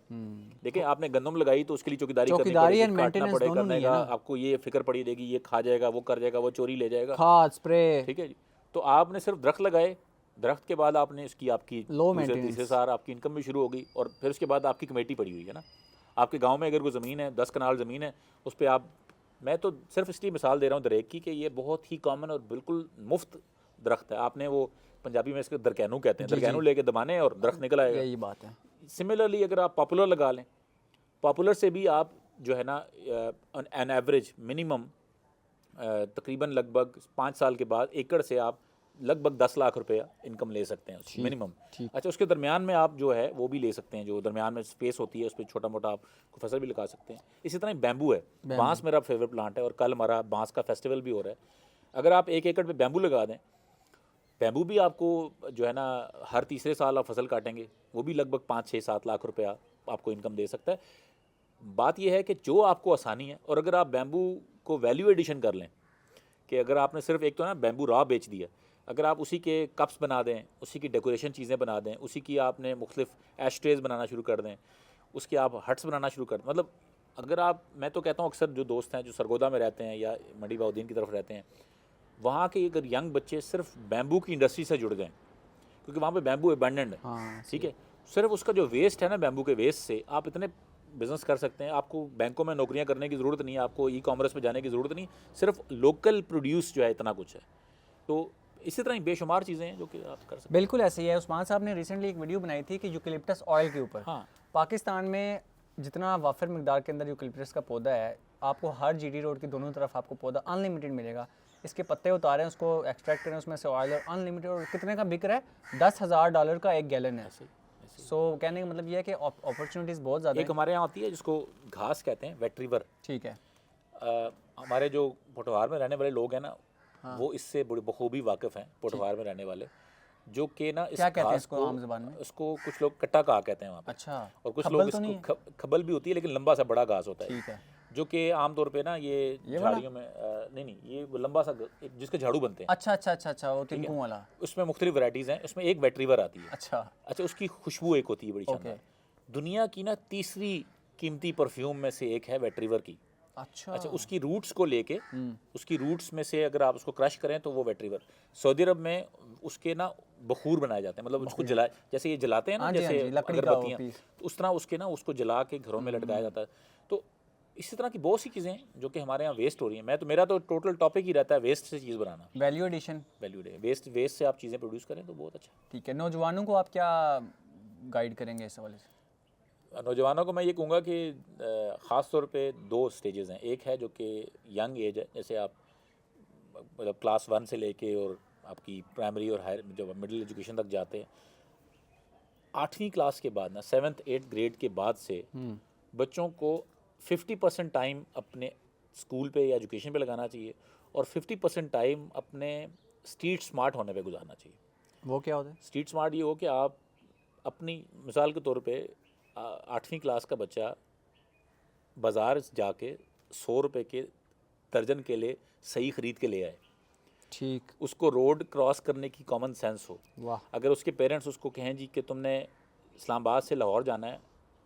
[SPEAKER 1] देखिए, आपने गंदम लगाई तो उसके लिए चौकीदारी
[SPEAKER 2] एंड
[SPEAKER 1] काटना
[SPEAKER 2] मेंटेनेंस दोनों नहीं है ना।
[SPEAKER 1] आपको ये फिक्र पड़ी रहेगी, ये खा जाएगा, वो कर जाएगा, वो चोरी ले जाएगा,
[SPEAKER 2] खाद स्प्रे।
[SPEAKER 1] ठीक है जी। तो आपने सिर्फ दरख्त लगाए, दरख्त के बाद आपने इसकी आपकी तीसरे साल आपकी इनकम भी शुरू हो गई, और फिर उसके बाद आपकी कमेटी पड़ी हुई है ना। आपके गांव में अगर कोई ज़मीन है, 10 कनाल ज़मीन है, उस पर आप, मैं तो सिर्फ इसलिए मिसाल दे रहा हूँ दरेक की कि ये बहुत ही कॉमन और बिल्कुल मुफ्त दरख्त है। आपने वो पंजाबी में इसको दरकैनू कहते हैं, दरकैनू लेके दबाने और दरख्त निकल आएगा।
[SPEAKER 2] यही बात है।
[SPEAKER 1] सिमिलरली अगर आप पॉपुलर लगा लें, पॉपुलर से भी आप जो है ना एन एवरेज मिनिमम तकरीबन लगभग 5 साल के बाद एकड़ से आप लगभग 10 लाख रुपया इनकम ले सकते हैं मिनिमम। अच्छा, उसके दरमियान में आप जो है वो भी ले सकते हैं, जो दरमियान में स्पेस होती है उस पर छोटा मोटा आप फसल भी लगा सकते हैं। इसी तरह बैम्बू है, बांस मेरा फेवरेट प्लांट है, और कल हमारा बांस का फेस्टिवल भी हो रहा है। अगर आप 1 एकड़ पे बैम्बू लगा दें, बैम्बू भी आपको जो है ना हर तीसरे साल आप फसल काटेंगे, वो भी लगभग 5-6-7 लाख रुपया आपको इनकम दे सकता है। बात यह है कि जो आपको आसानी है, और अगर आप बैम्बू को वैल्यू एडिशन कर लें, कि अगर आपने सिर्फ एक तो ना बैम्बू रॉ बेच दिया, अगर आप उसी के कप्स बना दें, उसी की डेकोरेशन चीज़ें बना दें, उसी की आपने मुख्तलिफ एशट्रेज बनाना शुरू कर दें, उसके आप हट्स बनाना शुरू कर दें, मतलब अगर आप, मैं तो कहता हूँ अक्सर जो दोस्त हैं जो सरगोदा में रहते हैं या मंडी बाउद्दीन की तरफ रहते हैं, वहाँ के अगर यंग बच्चे सिर्फ बैम्बू की इंडस्ट्री से जुड़ गए, क्योंकि वहाँ पे बैम्बू अबंडेंट है, ठीक है, सिर्फ उसका जो वेस्ट है ना, बैम्बू के वेस्ट से आप इतने बिज़नेस कर सकते हैं। आपको बैंकों में नौकरियां करने की ज़रूरत नहीं है, आपको ई कॉमर्स में जाने की ज़रूरत नहीं, सिर्फ लोकल प्रोड्यूस जो है इतना कुछ है। तो इसी तरह ही बेशुमार चीज़ें हैं जो कि आप कर सकते हैं।
[SPEAKER 2] बिल्कुल ऐसे ही है। उस्मान साहब ने रिसेंटली एक वीडियो बनाई थी कि यूकलिप्टस ऑयल के ऊपर।
[SPEAKER 1] हाँ,
[SPEAKER 2] पाकिस्तान में जितना वाफिर मिकदार के अंदर यूकलिप्टस का पौधा है, आपको हर जीटी रोड की दोनों तरफ आपको पौधा अनलिमिटेड मिलेगा। इसके पत्ते उतारें, उसको एक्सट्रैक्ट करें, उसमें से ऑयल, और अनलिमिटेड, और कितने का बिक रहा है? $10,000 का 1 गैलन है। सो कहने का मतलब ये है कि अपॉर्चुनिटीज़ बहुत ज़्यादा
[SPEAKER 1] एक हमारे यहाँ आती है जिसको घास कहते हैं, वेट रिवर।
[SPEAKER 2] ठीक है।
[SPEAKER 1] हमारे जो पोठवार में रहने वाले लोग हैं ना, वो इससे बखूबी वाकिफ़ हैं, पोठवार में रहने वाले, जो कि ना इस घास को
[SPEAKER 2] आम ज़बान में
[SPEAKER 1] उसको कुछ लोग कट्टा कहा कहते हैं वहाँ पे।
[SPEAKER 2] अच्छा,
[SPEAKER 1] और कुछ लोग इसको खबल भी होती है, लेकिन लंबा सा बड़ा घास होता है, जो कि आमतौर पे ना ये
[SPEAKER 2] वाला?
[SPEAKER 1] झाड़ियों में नहीं ये वो लंबा सा जिसके झाड़ू बनते हैं,
[SPEAKER 2] अच्छा अच्छा अच्छा अच्छा, वो तिनकों वाला।
[SPEAKER 1] उसमें मुख्तलिफ वैराइटीज़ हैं, उसमें एक वेट रिवर आती है।
[SPEAKER 2] अच्छा
[SPEAKER 1] अच्छा, उसकी खुशबू एक होती है बड़ी शानदार। दुनिया की ना तीसरी कीमती परफ्यूम में से एक है वेट रिवर की।
[SPEAKER 2] अच्छा
[SPEAKER 1] अच्छा, उसकी रूट्स को लेके, उसकी रूट्स में से अगर आप उसको क्रश करें तो वो वेट रिवर, सऊदी अरब में उसके ना बखूर बनाए जाते हैं, मतलब उसको जला, जैसे ये जलाते हैं ना,
[SPEAKER 2] हाँ जी, हाँ
[SPEAKER 1] जैसे
[SPEAKER 2] जी, लकड़ी का वो
[SPEAKER 1] अगरबत्तियाँ,
[SPEAKER 2] पीस।
[SPEAKER 1] तो उस तरह उसके ना उसको जला के घरों में लटकाया जाता है। तो इसी तरह की बहुत सी चीज़ें हैं जो कि हमारे यहाँ वेस्ट हो रही हैं। मैं तो मेरा तो टोटल टॉपिक ही रहता है वेस्ट से चीज़ बनाना।
[SPEAKER 2] Value addition.
[SPEAKER 1] Value day, waste waste से आप चीज़ें प्रोड्यूस करें तो बहुत अच्छा।
[SPEAKER 2] ठीक है, नौजवानों को आप क्या गाइड करेंगे इस हवाले से?
[SPEAKER 1] नौजवानों को मैं ये कहूँगा कि ख़ास तौर पे 2 स्टेजेस हैं। एक है जो कि यंग एज है, जैसे आप मतलब क्लास 1 से लेके और आपकी प्राइमरी और हायर जब मिडिल एजुकेशन तक जाते हैं, 8वीं क्लास के बाद ना 7th 8th ग्रेड के बाद से बच्चों को 50% टाइम अपने स्कूल पे या एजुकेशन पे लगाना चाहिए और 50% टाइम अपने स्ट्रीट स्मार्ट होने पे गुजारना चाहिए।
[SPEAKER 2] वो क्या होता है?
[SPEAKER 1] स्ट्रीट स्मार्ट ये हो कि आप अपनी मिसाल के तौर पे 8वीं क्लास का बच्चा बाज़ार जाके 100 रुपए के दर्जन केले सही ख़रीद के ले आए,
[SPEAKER 2] ठीक।
[SPEAKER 1] उसको रोड क्रॉस करने की कॉमन सेंस हो।
[SPEAKER 2] वाह।
[SPEAKER 1] अगर उसके पेरेंट्स उसको कहें जी कि तुमने इस्लामाबाद से लाहौर जाना है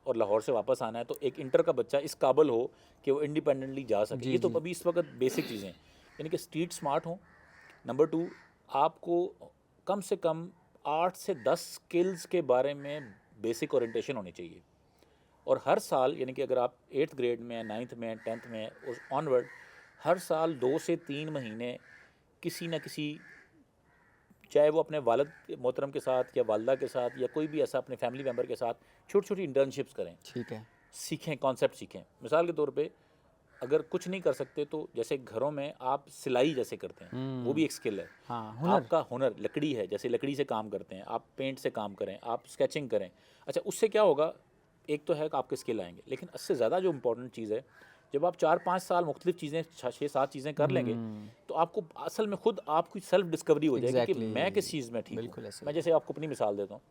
[SPEAKER 1] और लाहौर से वापस आना है, तो एक इंटर का बच्चा इस काबिल हो कि वो इंडिपेंडेंटली जा सके।
[SPEAKER 2] जी
[SPEAKER 1] ये तो
[SPEAKER 2] जी।
[SPEAKER 1] अभी इस वक्त बेसिक चीज़ें हैं, यानी कि स्ट्रीट स्मार्ट हो। नंबर 2, आपको कम से कम 8 से 10 स्किल्स के बारे में बेसिक ओरिएंटेशन होनी चाहिए। और हर साल, यानी कि अगर आप 8th ग्रेड में, 9th में, 10th में और ऑनवर्ड, हर साल 2 से 3 महीने किसी न किसी, चाहे वो अपने वालिद मोहतरम के साथ या वालदा के साथ या कोई भी ऐसा अपने फैमिली मेम्बर के साथ छोटी छोटी इंटर्नशिप्स करें,
[SPEAKER 2] ठीक है।
[SPEAKER 1] सीखें, कॉन्सेप्ट सीखें। मिसाल के तौर पे अगर कुछ नहीं कर सकते तो जैसे घरों में आप सिलाई जैसे करते हैं, वो भी एक स्किल है।
[SPEAKER 2] हाँ, हुनर।
[SPEAKER 1] आपका हुनर लकड़ी है, जैसे लकड़ी से काम करते हैं आप, पेंट से काम करें आप, स्केचिंग करें। अच्छा, उससे क्या होगा, एक तो है कि आपके स्किल आएंगे, लेकिन इससे ज़्यादा जो इम्पोर्टेंट चीज़ है, जब आप 4-5 साल मुख्तलिफ चीज़ें 6-7 चीज़ें कर लेंगे तो आपको असल में खुद आपकी सेल्फ डिस्कवरी हो जाएगी कि
[SPEAKER 2] Exactly.
[SPEAKER 1] मैं किस चीज़ में ठीक
[SPEAKER 2] बिल्कुल
[SPEAKER 1] हूँ।
[SPEAKER 2] ऐसे
[SPEAKER 1] मैं
[SPEAKER 2] ही।
[SPEAKER 1] जैसे आपको अपनी मिसाल देता हूँ,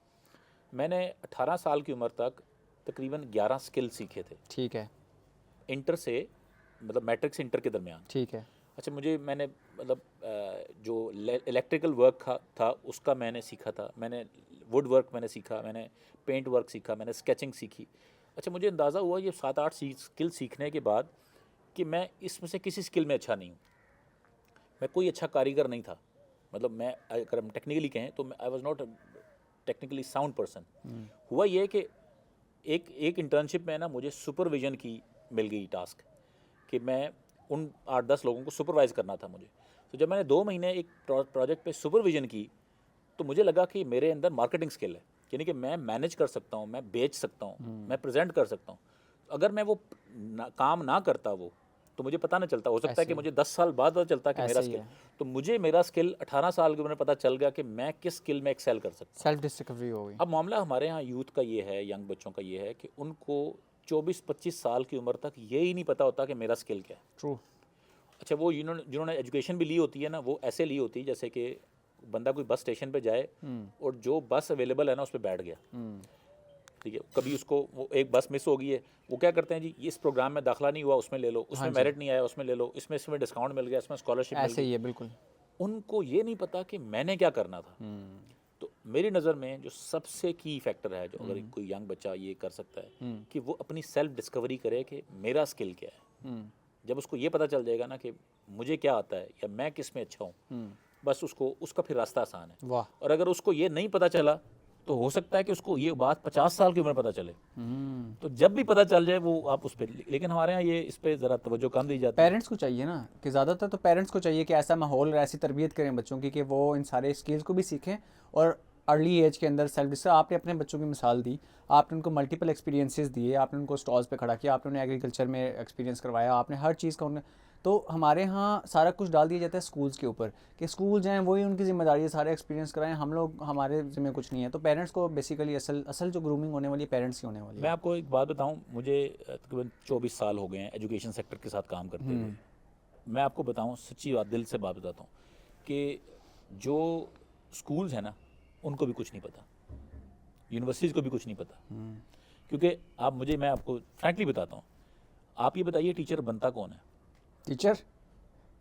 [SPEAKER 1] मैंने 18 साल की उम्र तक तकरीबन 11 स्किल सीखे थे,
[SPEAKER 2] ठीक है।
[SPEAKER 1] इंटर से, मतलब मैट्रिक से इंटर के दरमियान।
[SPEAKER 2] ठीक है।
[SPEAKER 1] अच्छा, मुझे मैंने मतलब जो इलेक्ट्रिकल वर्क था उसका मैंने सीखा था, मैंने वुड वर्क मैंने सीखा, मैंने पेंट वर्क सीखा, मैंने स्केचिंग सीखी। अच्छा, मुझे अंदाज़ा हुआ ये 7-8 स्किल सीखने के बाद कि मैं इसमें से किसी स्किल में अच्छा नहीं हूँ। मैं कोई अच्छा कारीगर नहीं था, मतलब मैं अगर हम टेक्निकली कहें तो I was not technically sound person. हुआ ये कि एक इंटर्नशिप में ना मुझे सुपरविज़न की मिल गई टास्क कि मैं उन 8-10 लोगों को सुपरवाइज़ करना था मुझे। तो जब मैंने 2 महीने एक प्रोजेक्ट पे सुपरविज़न की तो मुझे लगा कि मेरे अंदर मार्केटिंग स्किल है, यानी कि मैं मैनेज कर सकता हूँ, मैं बेच सकता हूँ, मैं प्रेजेंट कर सकता हूँ। अगर मैं वो काम ना करता वो, तो मुझे पता ना चलता, हो सकता है कि मुझे 10 साल बाद पता चलता कि मेरा
[SPEAKER 2] ऐसे ही
[SPEAKER 1] स्किल।
[SPEAKER 2] है।
[SPEAKER 1] तो मुझे मेरा स्किल 18 साल की उम्र में पता चल गया कि मैं किस स्किल में एक्सेल कर सकता हूँ।
[SPEAKER 2] सेल्फ डिस्कवरी हो गई।
[SPEAKER 1] अब मामला हमारे यहाँ यूथ का ये है, यंग बच्चों का ये है कि उनको 24-25 साल की उम्र तक यही नहीं पता होता कि मेरा स्किल क्या है।
[SPEAKER 2] ट्रू।
[SPEAKER 1] अच्छा, वो जिन्होंने एजुकेशन भी ली होती है ना, वो ऐसे ली होती है जैसे कि बंदा कोई बस स्टेशन पे जाए और जो बस अवेलेबल है ना उस पर बैठ गया, ठीक है। कभी उसको वो एक बस मिस हो गई है, वो क्या करते हैं जी, इस प्रोग्राम में दाखिला नहीं हुआ उसमें ले लो, उसमें मेरिट नहीं आया उसमें ले लो, इसमें डिस्काउंट मिल गया, इसमें स्कॉलरशिप मिल
[SPEAKER 2] ऐसे ही
[SPEAKER 1] गई।
[SPEAKER 2] है बिल्कुल।
[SPEAKER 1] उनको ये नहीं पता कि मैंने क्या करना था। तो मेरी नज़र में जो सबसे की फैक्टर है, जो अगर कोई यंग बच्चा ये कर सकता है कि वो अपनी सेल्फ डिस्कवरी करे कि मेरा स्किल क्या है। जब उसको ये पता चल जाएगा ना कि मुझे क्या आता है या मैं किस में अच्छा हूँ, बस उसका फिर रास्ता आसान है।
[SPEAKER 2] वाह।
[SPEAKER 1] और अगर उसको ये नहीं पता चला तो हो सकता है कि उसको ये बात 50 साल की उम्र में पता चले। तो जब भी पता चल जाए वो आप उस पर, लेकिन हमारे यहाँ ये इस पर ज़रा तवज्जो कम दी जाती है।
[SPEAKER 2] पेरेंट्स को चाहिए ना, कि ज़्यादातर तो पेरेंट्स को चाहिए कि ऐसा माहौल और ऐसी तरबियत करें बच्चों की कि वो इन सारे स्किल्स को भी सीखें और अर्ली एज के अंदर सेल्फ डिस्कवरी। आपने अपने बच्चों की मिसाल दी, आपने उनको मल्टीपल एक्सपीरियंसेस दिए, आपने उनको स्टॉल्स पे खड़ा किया, आपने उन्हें एग्रीकल्चर में एक्सपीरियंस करवाया, आपने हर चीज़ का उन्हें। तो हमारे यहाँ सारा कुछ डाल दिया जाता है स्कूल्स के ऊपर कि स्कूल जाएँ, वही उनकी ज़िम्मेदारी है, सारे एक्सपीरियंस कराएं, हम लोग हमारे ज़िम्मे कुछ नहीं है। तो पेरेंट्स को बेसिकली असल जो ग्रूमिंग होने वाली है पेरेंट्स की होने वाली
[SPEAKER 1] मैं
[SPEAKER 2] है।
[SPEAKER 1] आपको एक बात बताऊं, मुझे तकरीबन 24 साल हो गए हैं एजुकेशन सेक्टर के साथ काम करते हुए। मैं आपको बताऊं, सच्ची बात, दिल से बात बताता हूं कि जो स्कूल्स हैं ना उनको भी कुछ नहीं पता, यूनिवर्सिटीज़ को भी कुछ नहीं पता। क्योंकि मैं आपको फ्रैंकली बताता हूँ, आप ये बताइए टीचर बनता कौन है?
[SPEAKER 2] टीचर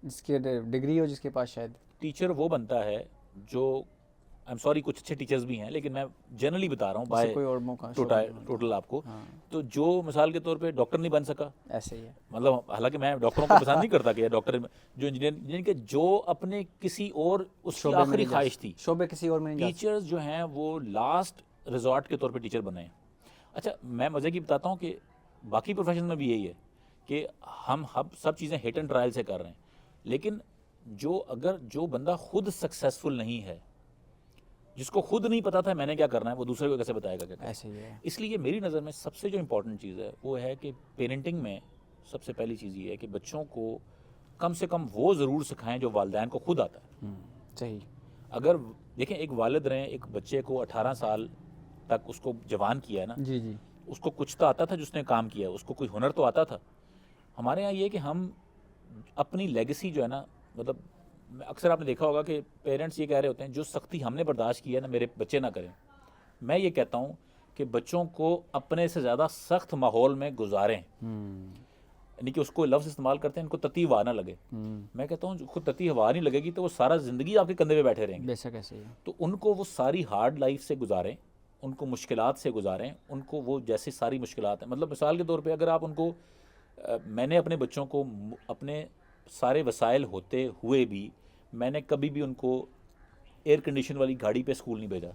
[SPEAKER 2] जिसके डिग्री हो, जिसके पास शायद।
[SPEAKER 1] टीचर वो बनता है जो, आई एम सॉरी कुछ अच्छे टीचर्स भी हैं, लेकिन मैं जनरली बता रहा हूँ बाय
[SPEAKER 2] कोई और मौका
[SPEAKER 1] टोटल आपको। तो जो मिसाल के तौर पे डॉक्टर नहीं बन सका,
[SPEAKER 2] ऐसे ही है।
[SPEAKER 1] मतलब हालांकि मैं डॉक्टरों को पसंद नहीं करता कि डॉक्टर जो इंजीनियर जिनके जो अपने किसी और उसकी आखिरी ख्वाहिश थी,
[SPEAKER 2] शोबे किसी और में नहीं
[SPEAKER 1] टीचर्स जो हैं वो लास्ट रिजॉर्ट के तौर पे टीचर बने हैं। अच्छा मैं मज़े की बताता हूँ कि बाकी प्रोफेशन में भी यही है कि हम सब चीज़ें हिट एंड ट्रायल से कर रहे हैं, लेकिन जो बंदा खुद सक्सेसफुल नहीं है, जिसको खुद नहीं पता था मैंने क्या करना है, वो दूसरे को कैसे बताएगा क्या?
[SPEAKER 2] ऐसे ही है।
[SPEAKER 1] इसलिए मेरी नज़र में सबसे जो इम्पोर्टेंट चीज़ है वो है कि पेरेंटिंग में सबसे पहली चीज़ ये है कि बच्चों को कम से कम वो ज़रूर सिखाएं जो वालिदैन को खुद आता है।
[SPEAKER 2] सही।
[SPEAKER 1] अगर देखें एक वालिद रहें, एक बच्चे को 18 साल तक उसको जवान किया है ना,
[SPEAKER 2] जी जी।
[SPEAKER 1] उसको कुछ तो आता था जिसने काम किया, उसको कोई हुनर तो आता था। हमारे यहाँ ये है कि हम अपनी लेगेसी जो है ना, मतलब अक्सर आपने देखा होगा कि पेरेंट्स ये कह रहे होते हैं जो सख्ती हमने बर्दाश्त की है ना मेरे बच्चे ना करें। मैं ये कहता हूँ कि बच्चों को अपने से ज़्यादा सख्त माहौल में गुजारें, यानी कि उसको लफ्ज़ इस्तेमाल करते हैं इनको तती हवा ना लगे। मैं कहता हूँ खुद तती हवा नहीं लगेगी तो वो सारा ज़िंदगी आपके कंधे पे बैठे रहेंगे।
[SPEAKER 2] बेशक ऐसे ही है।
[SPEAKER 1] तो उनको वो सारी हार्ड लाइफ से गुजारें, उनको मुश्किलात से गुजारें, उनको वो जैसी सारी मुश्किलात हैं, मतलब मिसाल के तौर पे अगर आप उनको मैंने अपने बच्चों को अपने सारे वसाइल होते हुए भी मैंने कभी भी उनको एयर कंडीशन वाली गाड़ी पे स्कूल नहीं भेजा।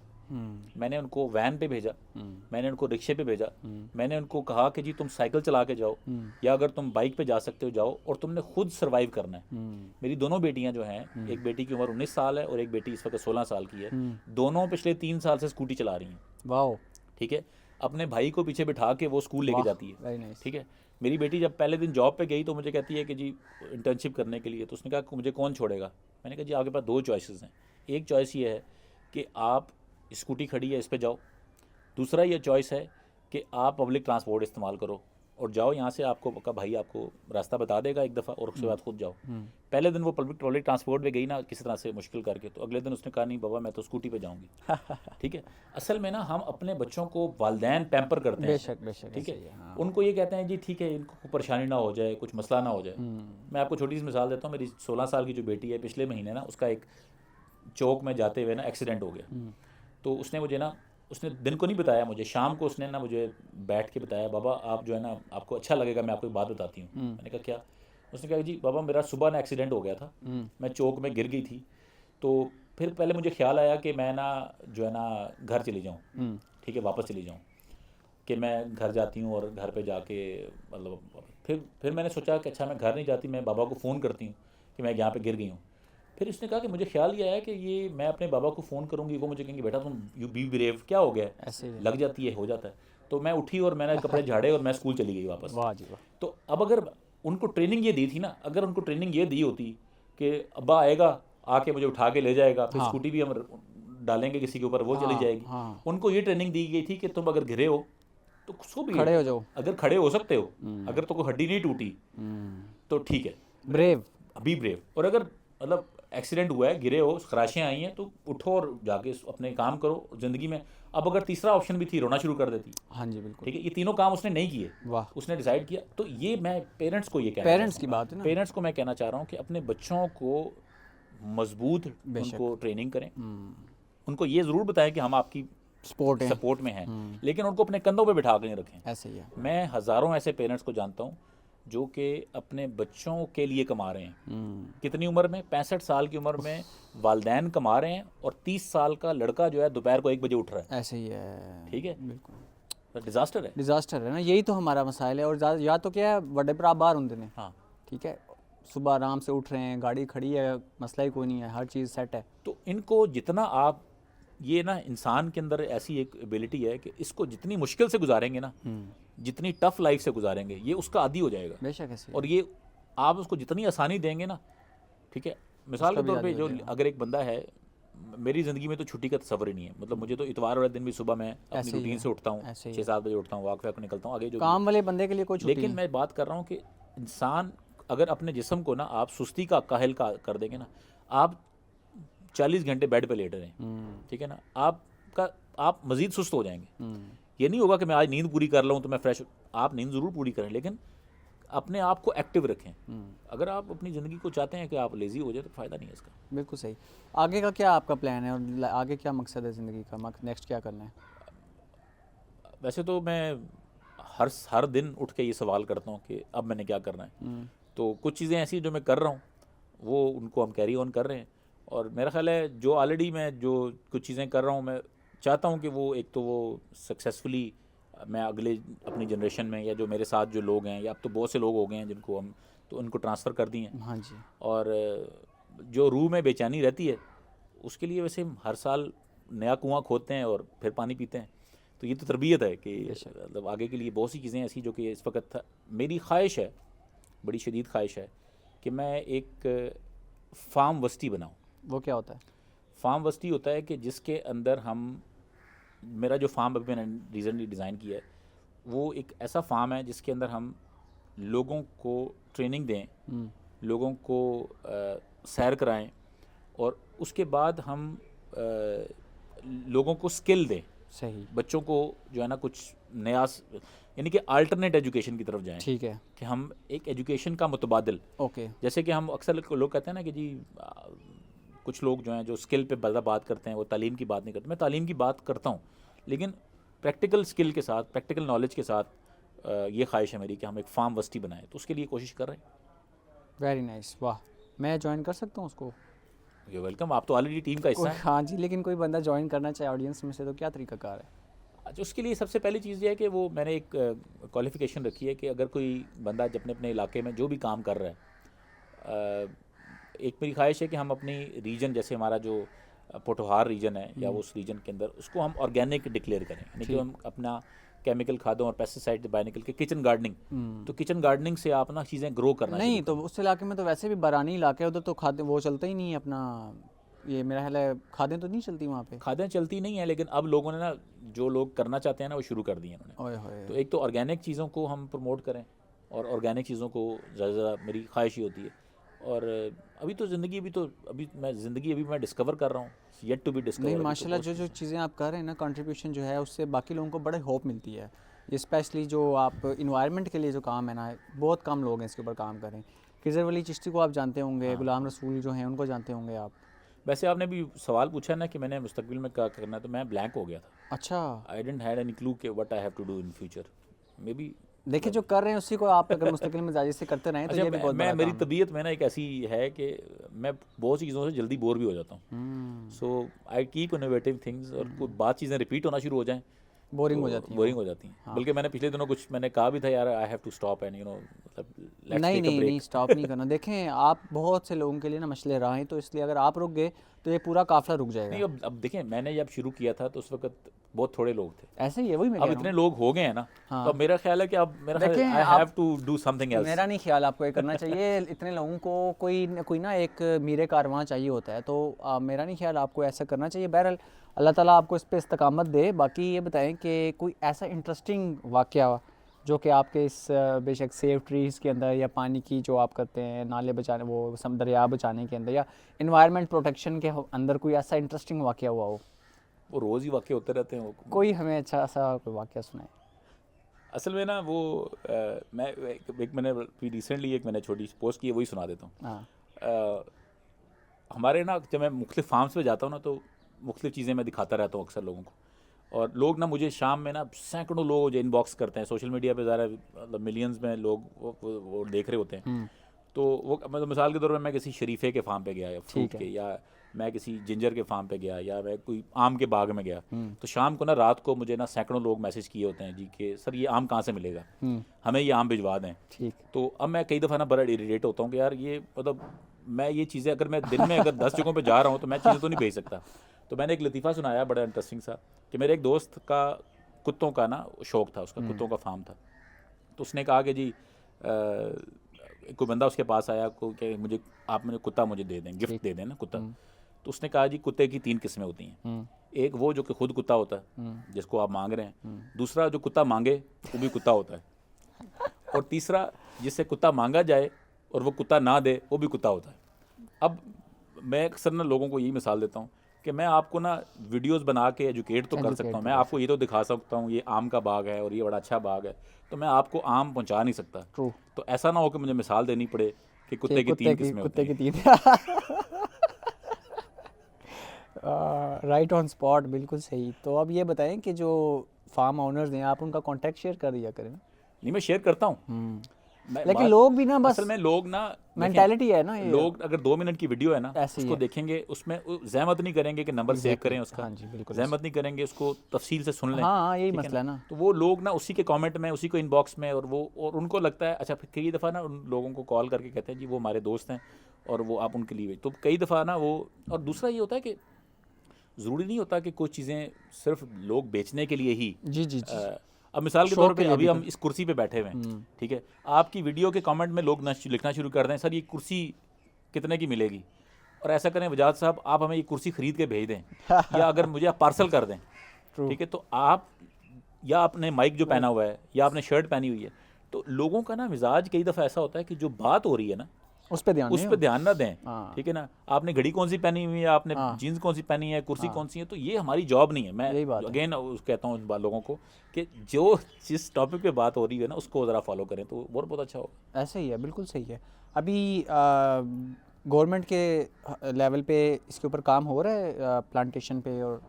[SPEAKER 1] मैंने उनको वैन पे भेजा, मैंने उनको रिक्शे पे भेजा, मैंने उनको कहा कि जी तुम साइकिल चला के जाओ या अगर तुम बाइक पे जा सकते हो जाओ, और तुमने खुद सर्वाइव करना है। मेरी दोनों बेटियां जो हैं, एक बेटी की उम्र 19 साल है और एक बेटी इस वक्त 16 साल की है, दोनों पिछले 3 साल से स्कूटी चला रही हैं।
[SPEAKER 2] वाह।
[SPEAKER 1] ठीक है, अपने भाई को पीछे बिठा के वो स्कूल लेके जाती है।
[SPEAKER 2] Very nice.
[SPEAKER 1] ठीक है, मेरी बेटी जब पहले दिन जॉब पे गई तो मुझे कहती है कि जी इंटर्नशिप करने के लिए, तो उसने कहा मुझे कौन छोड़ेगा। मैंने कहा जी आपके पास 2 चॉइसेस हैं, एक चॉइस ये है कि आप स्कूटी खड़ी है इस पे जाओ, दूसरा ये चॉइस है कि आप पब्लिक ट्रांसपोर्ट इस्तेमाल करो और जाओ यहाँ से, आपको का भाई आपको रास्ता बता देगा एक दफ़ा और उसके बाद खुद जाओ। पहले दिन वो पब्लिक ट्रांसपोर्ट पे गई ना किसी तरह से मुश्किल करके, तो अगले दिन उसने कहा नहीं बाबा मैं तो स्कूटी पे जाऊँगी। ठीक है, असल में ना हम अपने बच्चों को वालिदैन पैम्पर करते हैं।
[SPEAKER 2] बेशक बेशक।
[SPEAKER 1] ठीक है, उनको ये कहते हैं जी ठीक है इनको परेशानी ना हो जाए, कुछ मसला ना हो जाए। मैं आपको छोटी सी मिसाल देता हूँ, मेरी 16 साल की जो बेटी है, पिछले महीने ना उसका एक चौक में जाते हुए ना एक्सीडेंट हो गया। तो उसने मुझे ना, उसने दिन को नहीं बताया मुझे, शाम को उसने ना मुझे बैठ के बताया बाबा आप जो है ना आपको अच्छा लगेगा मैं आपको एक बात बताती हूँ। मैंने कहा क्या? उसने कहा जी बाबा मेरा सुबह ना एक्सीडेंट हो गया था, मैं चौक में गिर गई थी, तो फिर पहले मुझे ख्याल आया कि मैं ना जो है ना घर चली जाऊँ, ठीक है वापस चली जाऊँ, कि मैं घर जाती हूँ और घर पे जाके मतलब फिर मैंने सोचा कि अच्छा मैं घर नहीं जाती, मैं बाबा को फ़ोन करती हूँ कि मैं यहाँ पे गिर गई हूँ। फिर उसने कहा कि मुझे ख्याल ये आया कि ये मैं अपने बाबा को फ़ोन करूँगी, वो मुझे कहेंगे बेटा तुम यू बी ब्रेव, क्या हो गया,
[SPEAKER 2] ऐसे ही
[SPEAKER 1] लग जाती है हो जाता है। तो मैं उठी और मैंने कपड़े झाड़े और मैं स्कूल चली गई वापस।
[SPEAKER 2] वाह जी वाह।
[SPEAKER 1] तो अब अगर उनको ट्रेनिंग ये दी थी ना, अगर उनको ट्रेनिंग ये दी होती कि अब्बा आएगा आके मुझे उठा के ले जाएगा, फिर स्कूटी भी हम डालेंगे किसी के ऊपर वो चली जाएगी, उनको ये ट्रेनिंग दी गई थी कि तुम अगर गिरे हो तो सो भी
[SPEAKER 2] खड़े हो जाओ,
[SPEAKER 1] अगर खड़े हो सकते हो, अगर तो कोई हड्डी नहीं टूटी तो ठीक है,
[SPEAKER 2] ब्रेव,
[SPEAKER 1] अभी ब्रेव। और अगर मतलब एक्सीडेंट हुआ है, गिरे हो, खराशें आई हैं, तो उठो और जाके अपने काम करो ज़िंदगी में। अब अगर तीसरा ऑप्शन भी थी, रोना शुरू कर देती।
[SPEAKER 2] हाँ जी बिल्कुल।
[SPEAKER 1] ठीक है, ये तीनों काम उसने नहीं किए,
[SPEAKER 2] वाह।
[SPEAKER 1] उसने डिसाइड किया। तो ये मैं पेरेंट्स को ये कहना
[SPEAKER 2] पेरेंट्स की बात है ना,
[SPEAKER 1] पेरेंट्स को मैं कहना चाह रहा हूँ कि अपने बच्चों को मजबूत उनको ट्रेनिंग करें, उनको ये ज़रूर बताएं कि हम आपकी सपोर्ट में हैं, लेकिन उनको अपने कंधों पे बिठा कर रखें।
[SPEAKER 2] ऐसे ही है।
[SPEAKER 1] मैं हज़ारों ऐसे पेरेंट्स को जानता हूँ जो कि अपने बच्चों के लिए कमा रहे हैं। कितनी उम्र में? 65 साल की उम्र में वालिदैन कमा रहे हैं और 30 साल का लड़का जो है दोपहर को 1 बजे उठ रहा है।
[SPEAKER 2] ऐसे ही है।
[SPEAKER 1] ठीक है,
[SPEAKER 2] बिल्कुल
[SPEAKER 1] डिज़ास्टर है,
[SPEAKER 2] डिज़ास्टर है ना, यही तो हमारा मसाइल है। और या तो क्या है बड़े भरा बाहर होंगे ने,
[SPEAKER 1] हाँ
[SPEAKER 2] ठीक है, सुबह आराम से उठ रहे हैं, गाड़ी खड़ी है, मसला ही कोई नहीं है, हर चीज़ सेट है।
[SPEAKER 1] तो इनको जितना आप ये ना इंसान के अंदर ऐसी एक एबिलिटी है कि इसको जितनी मुश्किल से गुजारेंगे ना, जितनी टफ लाइफ से गुजारेंगे, ये उसका आदी हो जाएगा।
[SPEAKER 2] बेशक ऐसे।
[SPEAKER 1] और ये आप उसको जितनी आसानी देंगे ना, ठीक है, मिसाल के तौर पे जो अगर एक बंदा है, मेरी ज़िंदगी में तो छुट्टी का तस्वर ही नहीं है, मतलब मुझे तो इतवार वाले दिन भी सुबह मैं अपनी रूटीन से उठता हूँ, 6-7 बजे उठता हूँ, वॉक वैक निकलता हूँ, आगे जो
[SPEAKER 2] काम वाले बंदे के लिए कोई छुट्टी।
[SPEAKER 1] लेकिन मैं बात कर रहा हूँ कि इंसान अगर अपने जिस्म को ना आप सुस्ती का काहिल का कर देंगे ना, आप 40 घंटे बेड पे लेटे रहें, ठीक है ना, आप मज़ीद सुस्त हो जाएंगे। ये नहीं होगा कि मैं आज नींद पूरी कर लूँ तो मैं फ्रेश, आप नींद ज़रूर पूरी करें, लेकिन अपने आप को एक्टिव रखें। अगर आप अपनी ज़िंदगी को चाहते हैं कि आप लेज़ी हो जाए तो फ़ायदा नहीं है इसका।
[SPEAKER 2] बिल्कुल सही। आगे का क्या आपका प्लान है और आगे क्या मकसद है ज़िंदगी का, नेक्स्ट क्या करना है?
[SPEAKER 1] वैसे तो मैं हर दिन उठ के ये सवाल करता हूँ कि अब मैंने क्या करना है। तो कुछ चीज़ें ऐसी जो मैं कर रहा हूँ वो उनको हम कैरी ऑन कर रहे हैं, और मेरा ख्याल है जो ऑलरेडी मैं जो कुछ चीज़ें कर रहा हूँ मैं चाहता हूँ कि वो एक तो वो सक्सेसफुली मैं अगले अपनी जनरेशन में, या जो मेरे साथ जो लोग हैं, या अब तो बहुत से लोग हो गए हैं जिनको हम तो उनको ट्रांसफ़र कर दिए हैं।
[SPEAKER 2] हाँ जी।
[SPEAKER 1] और जो रूह में बेचैनी रहती है उसके लिए वैसे हम हर साल नया कुआं खोदते हैं और फिर पानी पीते हैं। तो ये तो तरबियत है कि मतलब आगे के लिए बहुत सी चीज़ें ऐसी जो कि इस वक्त मेरी ख्वाहिश है, बड़ी शदीद ख्वाहिश है कि मैं एक फार्म वस्ती बनाऊँ।
[SPEAKER 2] वो क्या होता है?
[SPEAKER 1] फार्म वस्ती होता है कि जिसके अंदर हम, मेरा जो फार्म अभी मैंने रिसेंटली डिज़ाइन किया है वो एक ऐसा फार्म है जिसके अंदर हम लोगों को ट्रेनिंग दें, लोगों को सैर कराएं, और उसके बाद हम लोगों को स्किल दें।
[SPEAKER 2] सही।
[SPEAKER 1] बच्चों को जो है ना कुछ नया, यानी कि अल्टरनेट एजुकेशन की तरफ जाएं।
[SPEAKER 2] ठीक है।
[SPEAKER 1] कि हम एक एजुकेशन का मुतबादिल,
[SPEAKER 2] ओके।
[SPEAKER 1] जैसे कि हम अक्सर लोग कहते हैं ना कि जी कुछ लोग जो हैं जो स्किल पे ज़्यादा बात करते हैं वो तालीम की बात नहीं करते। मैं तालीम की बात करता हूँ लेकिन प्रैक्टिकल स्किल के साथ, प्रैक्टिकल नॉलेज के साथ ये ख्वाहिश है मेरी कि हम एक फार्म वस्ती बनाएं, तो उसके लिए कोशिश कर रहे हैं।
[SPEAKER 2] Very nice. वाह, मैं ज्वाइन कर सकता हूँ उसको?
[SPEAKER 1] यू वेलकम, आप तो ऑलरेडी टीम का हिस्सा हैं।
[SPEAKER 2] हाँ जी, लेकिन कोई बंदा ज्वाइन करना चाहे ऑडियंस में से तो क्या तरीकाकार है?
[SPEAKER 1] अच्छा, उसके लिए सबसे पहली चीज़ ये है कि वो मैंने एक क्वालिफ़िकेशन रखी है कि अगर कोई बंदा अपने अपने इलाके में जो भी काम कर रहा है, एक मेरी ख्वाहिश है कि हम अपनी रीजन, जैसे हमारा जो पोठोहार रीजन है या उस रीजन के अंदर उसको हम ऑर्गेनिक डिक्लेयर करें, यानी कि हम अपना केमिकल खादों और पेस्टिसाइड बाहर निकल के किचन गार्डनिंग, तो किचन गार्डनिंग से आप ना चीज़ें ग्रो करना
[SPEAKER 2] नहीं तो उस इलाके में तो वैसे भी बारानी इलाके है, उधर तो खाद वो चलता ही नहीं है अपना, ये मेरा ख्याल है खादें तो नहीं चलती वहाँ पे।
[SPEAKER 1] खादें चलती नहीं हैं, लेकिन अब लोगों ने ना जो लोग करना चाहते हैं ना वो शुरू कर दिए उन्होंने।
[SPEAKER 2] ओए होए।
[SPEAKER 1] तो एक तो ऑर्गेनिक चीज़ों को हम प्रमोट करें, और ऑर्गेनिक चीज़ों को ज़्यादा ज़्यादा मेरी ख्वाहिश ही होती है। और अभी तो ज़िंदगी अभी मैं डिस्कवर कर रहा हूँ, येट टू बी डिस्कवर।
[SPEAKER 2] नहीं माशाल्लाह, जो चीज़ें आप कर रहे हैं ना, कंट्रीब्यूशन जो है उससे बाकी लोगों को बड़े होप मिलती है। ये स्पेशली जो आप इन्वायरमेंट के लिए जो काम है ना, बहुत कम लोग हैं इसके ऊपर काम करें। खिज़र वली चिश्ती को आप जानते होंगे, गुलाम रसूल जो हैं उनको जानते होंगे आप।
[SPEAKER 1] वैसे आपने भी सवाल पूछा ना कि मैंने मुस्तकबिल में क्या करना है, तो मैं ब्लैंक हो गया था।
[SPEAKER 2] अच्छा।
[SPEAKER 1] I didn't had any clue के what I have to do in future. Maybe
[SPEAKER 2] देखिए जो कर रहे हैं उसी को आप अगर मुस्तकिल मिजाजी से करते रहें तो ये भी बहुत बड़ा
[SPEAKER 1] मेरी
[SPEAKER 2] काम है।
[SPEAKER 1] तबीयत में ना एक ऐसी है कि मैं बहुत सी चीज़ों से जल्दी बोर भी हो जाता हूँ। सो आई कीप इनोवेटिव थिंग्स, और कोई बात चीज़ें रिपीट होना शुरू हो जाएं
[SPEAKER 2] बोरिंग हो जाती है।
[SPEAKER 1] बोरिंग हो जाती हैं। बल्कि मैंने पिछले दिनों कुछ मैंने कहा भी था, यार I have to stop and मतलब लेट्स टेक अ ब्रेक।
[SPEAKER 2] नहीं स्टॉप नहीं करना। देखें आप बहुत से लोगों के लिए ना मसले राह हैं, तो इसलिए अगर आप रुक गए तो ये पूरा काफिला रुक जाएगा।
[SPEAKER 1] नहीं, अब देखें, मैंने जब शुरू किया था तो उस वक्त बहुत थोड़े लोग थे,
[SPEAKER 2] ऐसे ही है, वही मैं
[SPEAKER 1] अब
[SPEAKER 2] कह रहा
[SPEAKER 1] इतने
[SPEAKER 2] हूँ।
[SPEAKER 1] लोग हो गए हैं ना। तो अब मेरा ख्याल है कि अब मेरा
[SPEAKER 2] देखें,
[SPEAKER 1] I have to do something else.
[SPEAKER 2] मेरा नहीं ख्याल आपको ये करना चाहिए। इतने लोगों को कोई ना एक मीरे कारवां चाहिए होता है, तो मेरा नहीं ख्याल आपको ऐसा करना चाहिए। बहरहाल अल्लाह ताला आपको इस पे इस्तकामत दे। बाकी ये बताएं कि कोई ऐसा इंटरेस्टिंग वाक़या जो कि आपके इस बेशक सेव ट्रीज़ के अंदर, या पानी की जो आप करते हैं नाले बचाने, वो दरिया बचाने के अंदर, या इन्वायरमेंट प्रोटेक्शन के अंदर कोई ऐसा इंटरेस्टिंग वाक़या हुआ हो?
[SPEAKER 1] वो रोज़ ही वाक़े होते रहते हैं।
[SPEAKER 2] कोई हमें अच्छा सा कोई वाक़या सुनाए।
[SPEAKER 1] असल में ना वो मैंने रिसेंटली मैंने छोटी सी पोस्ट की है, वही सुना देता हूँ।
[SPEAKER 2] हाँ।
[SPEAKER 1] हमारे ना जब मैं मुख्तलिफ फार्म्स पे जाता हूँ ना, तो मुख्तलिफ चीज़ें मैं दिखाता रहता हूँ अक्सर लोगों को, और लोग ना मुझे शाम में ना सैकड़ों लोग जो इनबॉक्स करते हैं सोशल मीडिया पे, ज़्यादा मतलब मिलियंस में लोग वो देख रहे होते हैं। तो वो मतलब मिसाल के तौर पर मैं किसी शरीफे के फार्म पे गया, या फ्रूट के, या मैं किसी जिंजर के फार्म पे गया, या मैं कोई आम के बाग में गया, तो शाम को ना रात को मुझे ना सैकड़ों लोग मैसेज किए होते हैं जी कि सर ये आम कहाँ से मिलेगा, हमें ये आम भिजवा दें।
[SPEAKER 2] ठीक।
[SPEAKER 1] तो अब मैं कई दफ़ा ना बड़ा इरिटेट होता हूँ कि यार ये मतलब मैं ये चीज़ें अगर मैं दिन में अगर 10 जगहों पे जा रहा हूँ तो मैं चीज़ें तो नहीं भेज सकता। तो मैंने एक लतीफ़ा सुनाया बड़ा इंटरेस्टिंग सा, कि मेरे एक दोस्त का कुत्तों का ना शौक़ था, उसका कुत्तों का फार्म था। तो उसने कहा कि जी कोई बंदा उसके पास आया कि मुझे कुत्ता मुझे दे दें, गिफ्ट दे दें ना कुत्ता। तो उसने कहा जी कुत्ते की 3 किस्में होती हैं, एक वो जो कि खुद कुत्ता होता है जिसको आप मांग रहे हैं, दूसरा जो कुत्ता मांगे वो भी कुत्ता होता है, और तीसरा जिससे कुत्ता मांगा जाए और वो कुत्ता ना दे वो भी कुत्ता होता है। अब मैं अक्सर ना लोगों को यही मिसाल देता हूँ कि मैं आपको ना वीडियोस बना के एजुकेट तो कर सकता हूँ, मैं आपको ये तो दिखा सकता हूँ ये आम का बाग है और ये बड़ा अच्छा बाग है, तो मैं आपको आम पहुँचा नहीं सकता।
[SPEAKER 2] ट्रू।
[SPEAKER 1] तो ऐसा ना हो कि मुझे मिसाल देनी पड़े कि कुत्ते की तीन किस्में होती
[SPEAKER 2] कुत्ते की
[SPEAKER 1] हैं।
[SPEAKER 2] तीन राइट ऑन स्पॉट, बिल्कुल सही। तो अब ये बताएं कि जो फार्म ओनर्स हैं आप उनका कांटेक्ट शेयर कर दिया करें ना।
[SPEAKER 1] नहीं, मैं शेयर करता हूँ।
[SPEAKER 2] लेकिन लोग भी ना बस
[SPEAKER 1] असल में लोग ना
[SPEAKER 2] मेंटालिटी है ना ये,
[SPEAKER 1] लोग अगर 2 मिनट की वीडियो है ना
[SPEAKER 2] ऐसे ही
[SPEAKER 1] उसको
[SPEAKER 2] है।
[SPEAKER 1] देखेंगे, उसमें जहमत नहीं करेंगे कि नंबर सेव करें उसका,
[SPEAKER 2] हाँ जी बिल्कुल।
[SPEAKER 1] जहमत नहीं करेंगे उसको तफसील से सुन लें।
[SPEAKER 2] हाँ यही
[SPEAKER 1] ठीक है
[SPEAKER 2] मसला है ना।
[SPEAKER 1] तो वो लोग ना उसी के कमेंट में, उसी को इनबॉक्स में, और उनको लगता है अच्छा। फिर कई दफ़ा ना उन लोगों को कॉल करके कहते हैं जी वो हमारे दोस्त हैं और वो आप उनके लिए, तो कई दफ़ा ना वो। और दूसरा ये होता है कि ज़रूरी नहीं होता कि कुछ चीज़ें सिर्फ लोग बेचने के लिए ही।
[SPEAKER 2] जी जी जी।
[SPEAKER 1] अब मिसाल के
[SPEAKER 2] शौक
[SPEAKER 1] तौर
[SPEAKER 2] के
[SPEAKER 1] पे
[SPEAKER 2] लिए
[SPEAKER 1] अभी
[SPEAKER 2] भी
[SPEAKER 1] हम इस कुर्सी पे बैठे हुए हैं, ठीक है, आपकी वीडियो के कमेंट में लोग लिखना शुरू कर दें सर ये कुर्सी कितने की मिलेगी, और ऐसा करें वजाद साहब आप हमें ये कुर्सी ख़रीद के भेज दें या अगर मुझे आप पार्सल कर दें, ठीक है, तो आप या आपने माइक जो पहना हुआ है या आपने शर्ट पहनी हुई है, तो लोगों का ना मिजाज कई दफ़ा ऐसा होता है कि जो बात हो रही है ना
[SPEAKER 2] उस पर ध्यान
[SPEAKER 1] उस पर ध्यान ना दें।
[SPEAKER 2] हाँ।
[SPEAKER 1] ठीक है ना, आपने घड़ी कौन सी पहनी हुई है, आपने जीन्स कौन सी पहनी है, कुर्सी कौन सी है, तो ये हमारी जॉब नहीं है। मैं अगेन कहता हूँ इन लोगों को कि जो जिस टॉपिक पे बात हो रही है ना उसको ज़रा फॉलो करें तो बहुत अच्छा होगा।
[SPEAKER 2] ऐसा ही है, बिल्कुल सही है। अभी गवर्नमेंट के लेवल पे इसके ऊपर काम हो रहा है प्लांटेशन पे? और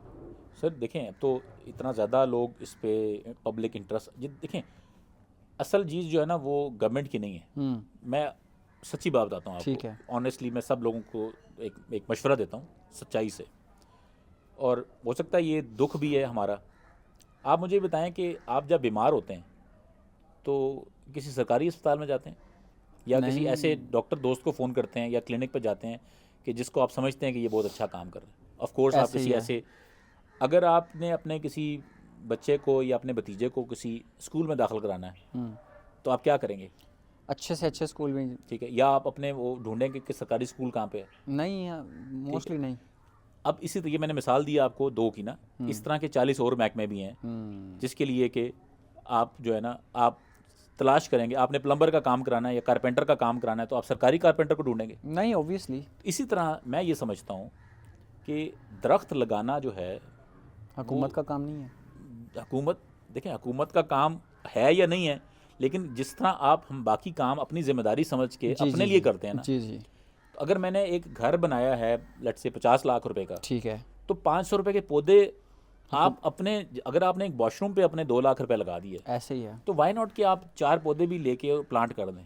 [SPEAKER 1] सर देखें अब तो इतना ज़्यादा लोग इस पे पब्लिक इंटरेस्ट देखें, असल चीज़ जो है ना वो गवर्नमेंट की नहीं है। मैं सच्ची बात बताता हूँ आपको, ऑनेस्टली मैं सब लोगों को एक मशवरा देता हूँ सच्चाई से, और हो सकता है ये दुख भी है हमारा। आप मुझे बताएं कि आप जब बीमार होते हैं तो किसी सरकारी अस्पताल में जाते हैं या किसी ऐसे डॉक्टर दोस्त को फ़ोन करते हैं या क्लिनिक पर जाते हैं कि जिसको आप समझते हैं कि ये बहुत अच्छा काम कर रहे हैं? ऑफ कोर्स आप किसी ऐसे, अगर आपने अपने किसी बच्चे को या अपने भतीजे को किसी स्कूल में दाखिल कराना है तो आप क्या करेंगे?
[SPEAKER 2] अच्छे से अच्छे स्कूल में,
[SPEAKER 1] ठीक है, या आप अपने वो ढूंढेंगे कि सरकारी स्कूल कहाँ पे है?
[SPEAKER 2] नहीं, मोस्टली नहीं।
[SPEAKER 1] अब इसी तरीके मैंने मिसाल दी आपको 2 की ना, इस तरह के 40 और महकमे भी हैं जिसके लिए कि आप जो है ना आप तलाश करेंगे। आपने प्लम्बर का काम कराना है या कारपेंटर का काम कराना है तो आप सरकारी कारपेंटर को ढूंढेंगे
[SPEAKER 2] नहीं, ऑब्वियसली।
[SPEAKER 1] इसी तरह मैं ये समझता हूँ कि दरख्त लगाना जो है
[SPEAKER 2] हुकूमत का काम नहीं है।
[SPEAKER 1] हुकूमत, देखें हुकूमत का काम है या नहीं है, लेकिन जिस तरह हम बाकी काम अपनी जिम्मेदारी समझ के अपने लिए करते हैं ना।
[SPEAKER 2] जी जी।
[SPEAKER 1] तो अगर मैंने एक घर बनाया है लेट्स से 50 लाख रुपए का,
[SPEAKER 2] ठीक है,
[SPEAKER 1] तो 500 रुपए के पौधे आप अपने, अगर आपने एक वॉशरूम पे अपने 2 लाख रुपए लगा दिए,
[SPEAKER 2] ऐसे ही है,
[SPEAKER 1] तो वाई नॉट कि आप 4 पौधे भी लेके प्लांट कर दें।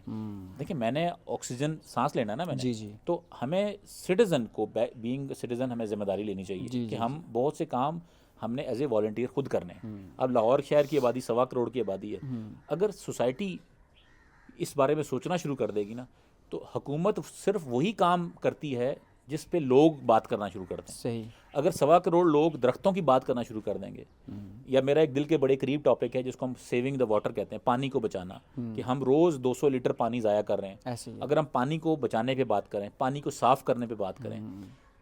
[SPEAKER 1] देखिए मैंने ऑक्सीजन सांस लेना है ना मैंने,
[SPEAKER 2] जी जी,
[SPEAKER 1] तो हमें सिटीजन को, बीइंग सिटीजन हमें जिम्मेदारी लेनी चाहिए कि हम बहुत से काम हमने एज ए वॉलंटियर खुद करने हैं। अब लाहौर शहर की आबादी 1.25 करोड़ की आबादी है, अगर सोसाइटी इस बारे में सोचना शुरू कर देगी ना तो हुकूमत सिर्फ वही काम करती है जिस पे लोग बात करना शुरू करते हैं।
[SPEAKER 2] सही।
[SPEAKER 1] अगर 1.25 करोड़ लोग दरख्तों की बात करना शुरू कर देंगे, या मेरा एक दिल के बड़े करीब टॉपिक है जिसको हम सेविंग द वाटर कहते हैं, पानी को बचाना, कि हम रोज़ 200 लीटर पानी ज़ाया कर रहे हैं।
[SPEAKER 2] ऐसे ही
[SPEAKER 1] अगर हम पानी को बचाने पे बात करें, पानी को साफ़ करने पे बात करें,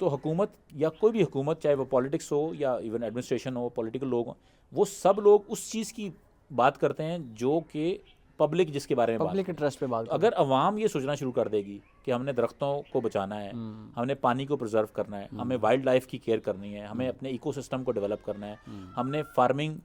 [SPEAKER 1] तो हुकूमत या कोई भी हुकूमत, चाहे वो पॉलिटिक्स हो या इवन एडमिनिस्ट्रेशन हो, पॉलिटिकल लोग हों, वो सब लोग उस चीज़ की बात करते हैं जो कि पब्लिक जिसके बारे में
[SPEAKER 2] पब्लिक इंटरेस्ट पे बात।
[SPEAKER 1] अगर अवाम ये सोचना शुरू कर देगी कि हमने दरख्तों को बचाना है, हमने पानी को प्रिजर्व करना है, हमें वाइल्ड लाइफ की केयर करनी है, हमें अपने इकोसिस्टम को डेवलप करना है, हमने फार्मिंग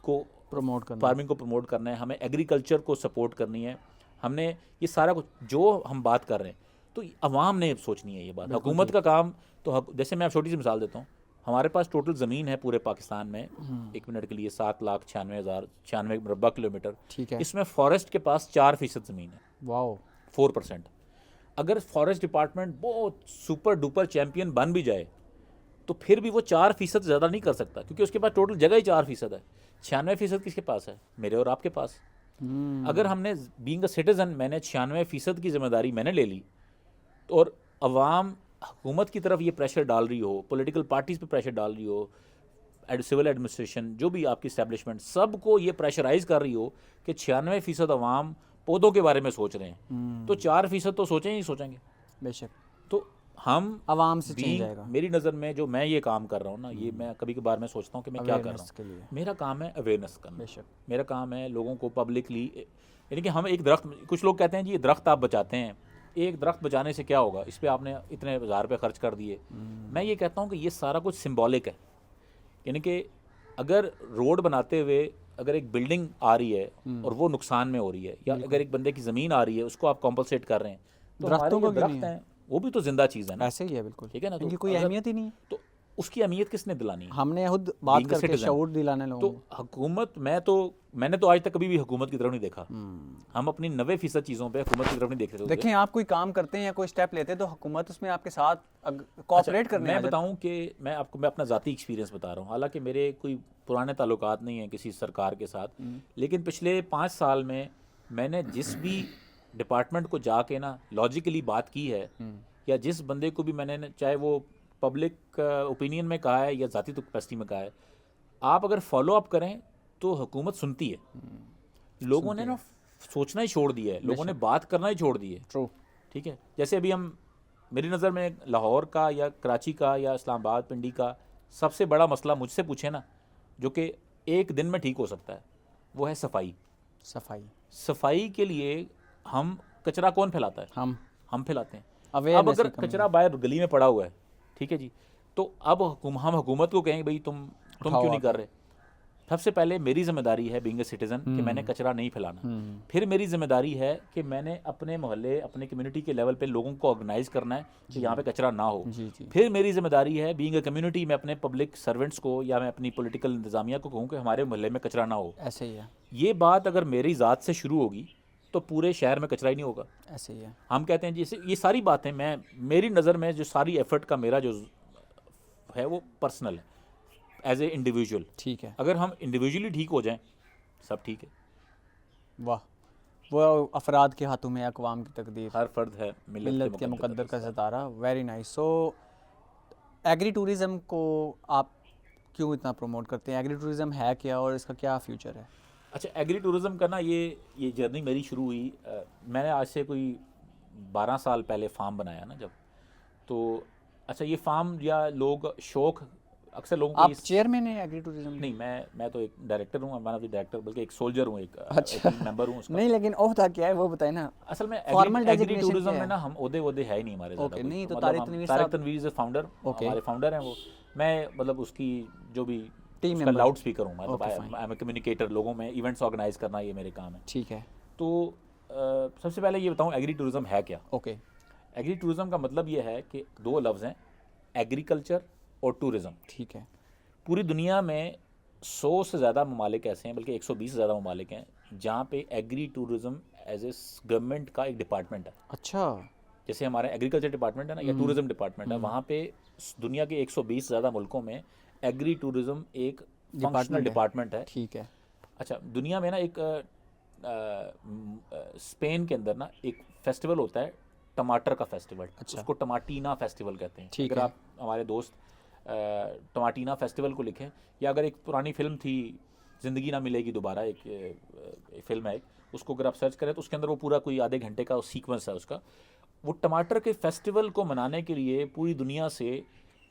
[SPEAKER 1] को प्रमोट करना है, हमें एग्रीकल्चर को सपोर्ट करनी है, हमने ये सारा कुछ जो हम बात कर रहे हैं, तो अवाम ने सोचनी है ये बात। हुकूमत का काम तो जैसे मैं छोटी सी मिसाल देता हूँ, हमारे पास टोटल ज़मीन है पूरे पाकिस्तान में, एक मिनट के लिए 7,96,096 मुरब्बा किलोमीटर।
[SPEAKER 2] ठीक है,
[SPEAKER 1] इसमें फॉरेस्ट के पास 4% ज़मीन है।
[SPEAKER 2] वाओ,
[SPEAKER 1] 4%। अगर फॉरेस्ट डिपार्टमेंट बहुत सुपर डुपर चैम्पियन बन भी जाए तो फिर भी वो 4% ज़्यादा नहीं कर सकता, क्योंकि उसके पास टोटल जगह ही 4% है। 96% किसके पास है? मेरे और आपके पास। अगर हमने बीइंग अ सिटीज़न, मैंने 96% की जिम्मेदारी मैंने ले ली, और अवाम हुकूमत की तरफ ये प्रेशर डाल रही हो, पॉलिटिकल पार्टीज़ पे प्रेशर डाल रही हो, सिविल एडमिनिस्ट्रेशन जो भी आपकी इस्टेब्लिशमेंट, सबको ये प्रेशराइज कर रही हो कि 96% अवाम पौधों के बारे में सोच रहे हैं, तो 4% तो सोचें ही सोचेंगे।
[SPEAKER 2] बेशक।
[SPEAKER 1] तो हम
[SPEAKER 2] आवाम से चेंज आएगा।
[SPEAKER 1] मेरी नज़र में जो मैं ये काम कर रहा हूँ ना, ये मैं कभी कभार मैं सोचता हूँ कि मैं क्या कर रहा हूँ। मेरा काम है अवेयरनेस करना।
[SPEAKER 2] बेशक।
[SPEAKER 1] मेरा काम है लोगों को पब्लिकली, यानी कि हम एक दरख्त, कुछ लोग कहते हैं जी ये दरख्त आप बचाते हैं एक दरख्त बचाने से क्या होगा, इस पे आपने इतने 1000 रुपये खर्च कर दिए। मैं ये कहता हूँ कि ये सारा कुछ सिंबॉलिक है, यानी कि अगर रोड बनाते हुए अगर एक बिल्डिंग आ रही है और वो नुकसान में हो रही है, या अगर एक बंदे की ज़मीन आ रही है उसको आप कॉम्पनसेट कर रहे हैं, तो हमारे
[SPEAKER 2] दरख्तों
[SPEAKER 1] जो
[SPEAKER 2] को क्यों नहीं
[SPEAKER 1] दरख्त
[SPEAKER 2] है?
[SPEAKER 1] हैं वो भी तो जिंदा चीज़ है ना,
[SPEAKER 2] ऐसे ही है बिल्कुल,
[SPEAKER 1] ठीक है ना। तो
[SPEAKER 2] इनकी कोई
[SPEAKER 1] अगर-
[SPEAKER 2] अहमियत ही नहीं है।
[SPEAKER 1] तो उसकी अहमियत किसने दिलानी है?
[SPEAKER 2] हमने खुद बात
[SPEAKER 1] Being a
[SPEAKER 2] करके
[SPEAKER 1] citizen।
[SPEAKER 2] शऊर दिलाने
[SPEAKER 1] तो
[SPEAKER 2] लोगों को।
[SPEAKER 1] हुकूमत, मैंने तो आज तक कभी भी हुकूमत की तरफ नहीं देखा। हम अपनी 90% चीज़ों पे हुकूमत की तरफ नहीं देख रहे होते।
[SPEAKER 2] देखें, आप कोई काम करते हैं या कोई स्टेप लेते हैं तो हुकूमत उसमें आपके साथ कोऑपरेट करने आ
[SPEAKER 1] मैं
[SPEAKER 2] जाती
[SPEAKER 1] बताऊं कि मैं अपना ज़ाती एक्सपीरियंस बता रहा हूँ, हालांकि मेरे कोई पुराने ताल्लुकात नहीं हैं किसी सरकार के साथ, लेकिन पिछले 5 साल में मैंने जिस भी डिपार्टमेंट को जाके ना लॉजिकली बात की है, या जिस बंदे को भी मैंने, चाहे वो पब्लिक ओपिनियन में कहा है या ज़ाती कैपेसिटी में कहा है, आप अगर फॉलो अप करें तो हुकूमत सुनती है। लोगों ने ना सोचना ही छोड़ दिया है, लोगों ने बात करना ही छोड़ दी है।
[SPEAKER 2] ट्रू।
[SPEAKER 1] ठीक है, जैसे अभी मेरी नज़र में लाहौर का या कराची का या इस्लामाबाद पिंडी का सबसे बड़ा मसला मुझसे पूछे ना, जो कि एक दिन में ठीक हो सकता है, वो है सफाई। सफाई के लिए हम कचरा कौन फैलाता है? हम फैलाते हैं। अब अगर कचरा बाहर गली में पड़ा हुआ है, ठीक है जी, तो अब हम हुकूमत को कहेंगे भाई तुम क्यों नहीं कर रहे? सबसे पहले मेरी जिम्मेदारी है बीइंग ए सिटीजन कि मैंने कचरा नहीं फैलाना। फिर मेरी जिम्मेदारी है कि मैंने अपने मोहल्ले, अपने कम्युनिटी के लेवल पे लोगों को ऑर्गेनाइज करना है कि यहाँ पे कचरा ना हो। फिर मेरी जिम्मेदारी है बीइंग ए कम्युनिटी में अपने पब्लिक सर्वेंट्स को या मैं अपनी पॉलिटिकल इंतजामिया को कहूँ कि हमारे मोहल्ले में कचरा ना हो।
[SPEAKER 2] ऐसे ही है।
[SPEAKER 1] ये बात अगर मेरी ज़ात से शुरू होगी तो पूरे शहर में कचरा ही नहीं होगा।
[SPEAKER 2] ऐसे ही है।
[SPEAKER 1] हम कहते हैं जैसे ये सारी बातें, मेरी नज़र में जो सारी एफर्ट का मेरा जो है वो पर्सनल है, एज ए इंडिविजुअल।
[SPEAKER 2] ठीक है।
[SPEAKER 1] अगर हम इंडिविजुअली ठीक हो जाएं, सब ठीक है।
[SPEAKER 2] वाह, वो अफराद के हाथों में अक़वाम की तकदीर,
[SPEAKER 1] हर फर्द है
[SPEAKER 2] मिल्लत के मुक़द्दर का सितारा। Very nice. So agri tourism को आप क्यों इतना प्रमोट करते हैं? एग्री टूरिज़म है क्या और इसका क्या फ्यूचर है?
[SPEAKER 1] अच्छा, एग्री टूरिज़म का ना ये जर्नी मेरी शुरू हुई, मैंने आज से कोई 12 साल पहले फार्म बनाया ना जब, तो अच्छा ये फार्म या लोग शौक, अक्सर लोगों
[SPEAKER 2] आप चेयरमैन हैं एग्री टूरिज्म?
[SPEAKER 1] नहीं, मैं तो एक डायरेक्टर हूँ, वन ऑफ द डायरेक्टर, बल्कि एक सोल्जर हूँ, एक
[SPEAKER 2] अच्छा।
[SPEAKER 1] मेंबर हूँ उसका।
[SPEAKER 2] नहीं, लेकिन ओहदा क्या है वो बताए ना।
[SPEAKER 1] असल में
[SPEAKER 2] फॉर्मल
[SPEAKER 1] एग्री टूरिज्म में ना हम ओहदे है ही नहीं हमारे ज़्यादा।
[SPEAKER 2] ओके, नहीं तो
[SPEAKER 1] मतलब तारिक तनवीर इज़ फाउंडर, हमारे फाउंडर हैं वो। मैं मतलब उसकी जो भी उसका लाउड स्पीकर हूँ, मतलब आई एम ए कम्युनिकेटर, लोगों में इवेंट्स ऑर्गेनाइज करना ये मेरे काम है।
[SPEAKER 2] ठीक है।
[SPEAKER 1] तो सबसे पहले ये बताऊँ एग्री टूरिज़म है क्या।
[SPEAKER 2] ओके।
[SPEAKER 1] एग्री टूरिज़म का मतलब ये है कि 2 लफ्ज़ हैं, एग्रीकल्चर और टूरिज़म।
[SPEAKER 2] ठीक है।
[SPEAKER 1] पूरी दुनिया में 100 से ज़्यादा ममालिक ऐसे हैं, बल्कि 120 से ज़्यादा ममालिक हैं जहाँ पे agri tourism as a government का एक डिपार्टमेंट है।
[SPEAKER 2] अच्छा।
[SPEAKER 1] जैसे हमारा एग्रीकल्चर डिपार्टमेंट है ना, या टूरिज़म डिपार्टमेंट है, वहाँ पे दुनिया के 120 से ज़्यादा मुल्कों में एग्री टूरिज़म एक फंक्शनल डिपार्टमेंट है।
[SPEAKER 2] ठीक है।
[SPEAKER 1] अच्छा, दुनिया में ना एक स्पेन के अंदर ना एक फेस्टिवल होता है, टमाटर का फेस्टिवल। अच्छा। उसको टमाटीना फेस्टिवल कहते हैं। अगर आप हमारे दोस्त टमाटीना फेस्टिवल को लिखें, या अगर एक पुरानी फिल्म थी ज़िंदगी ना मिलेगी दोबारा, एक फिल्म है, उसको अगर आप सर्च करें तो उसके अंदर वो पूरा कोई आधे घंटे का सीक्वेंस है उसका। वो टमाटर के फेस्टिवल को मनाने के लिए पूरी दुनिया से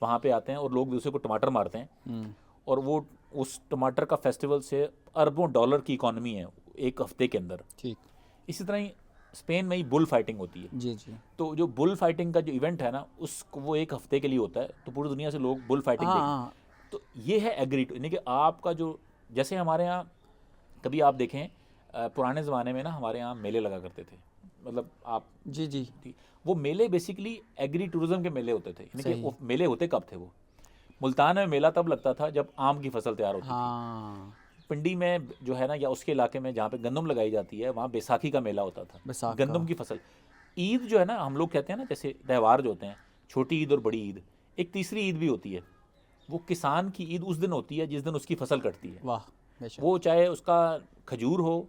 [SPEAKER 1] वहाँ पे आते हैं और लोग दूसरे को टमाटर मारते हैं, और वो उस टमाटर का फेस्टिवल से अरबों डॉलर की इकॉनमी है एक हफ्ते के अंदर। ठीक। इसी तरह ही स्पेन में ही बुल फाइटिंग होती है।
[SPEAKER 2] जी जी।
[SPEAKER 1] तो जो बुल फाइटिंग का जो इवेंट है ना, उसको वो एक हफ्ते के लिए होता है, तो पूरी दुनिया से लोग बुल फाइटिंग देखें। तो ये है एग्री, यानी कि आपका जो, जैसे हमारे यहाँ कभी आप देखें पुराने ज़माने में ना हमारे यहाँ मेले लगा करते थे, मतलब आप
[SPEAKER 2] जी जी,
[SPEAKER 1] वो मेले बेसिकली एग्री टूरिज़म के मेले होते थे। यानी कि वो मेले होते कब थे? वो मुल्तान में मेला तब लगता था जब आम की फसल तैयार होती थी। पिंडी में जो है ना, या उसके इलाके में जहाँ पे गंदम लगाई जाती है, वहाँ बैसाखी का मेला होता था, गंदम की फसल। ईद जो है ना, हम लोग कहते हैं ना, जैसे त्यौहार जो होते हैं, छोटी ईद और बड़ी ईद, एक तीसरी ईद भी होती है। वो किसान की ईद उस दिन होती है जिस दिन उसकी फसल कटती है। वाह। वो चाहे उसका खजूर हो,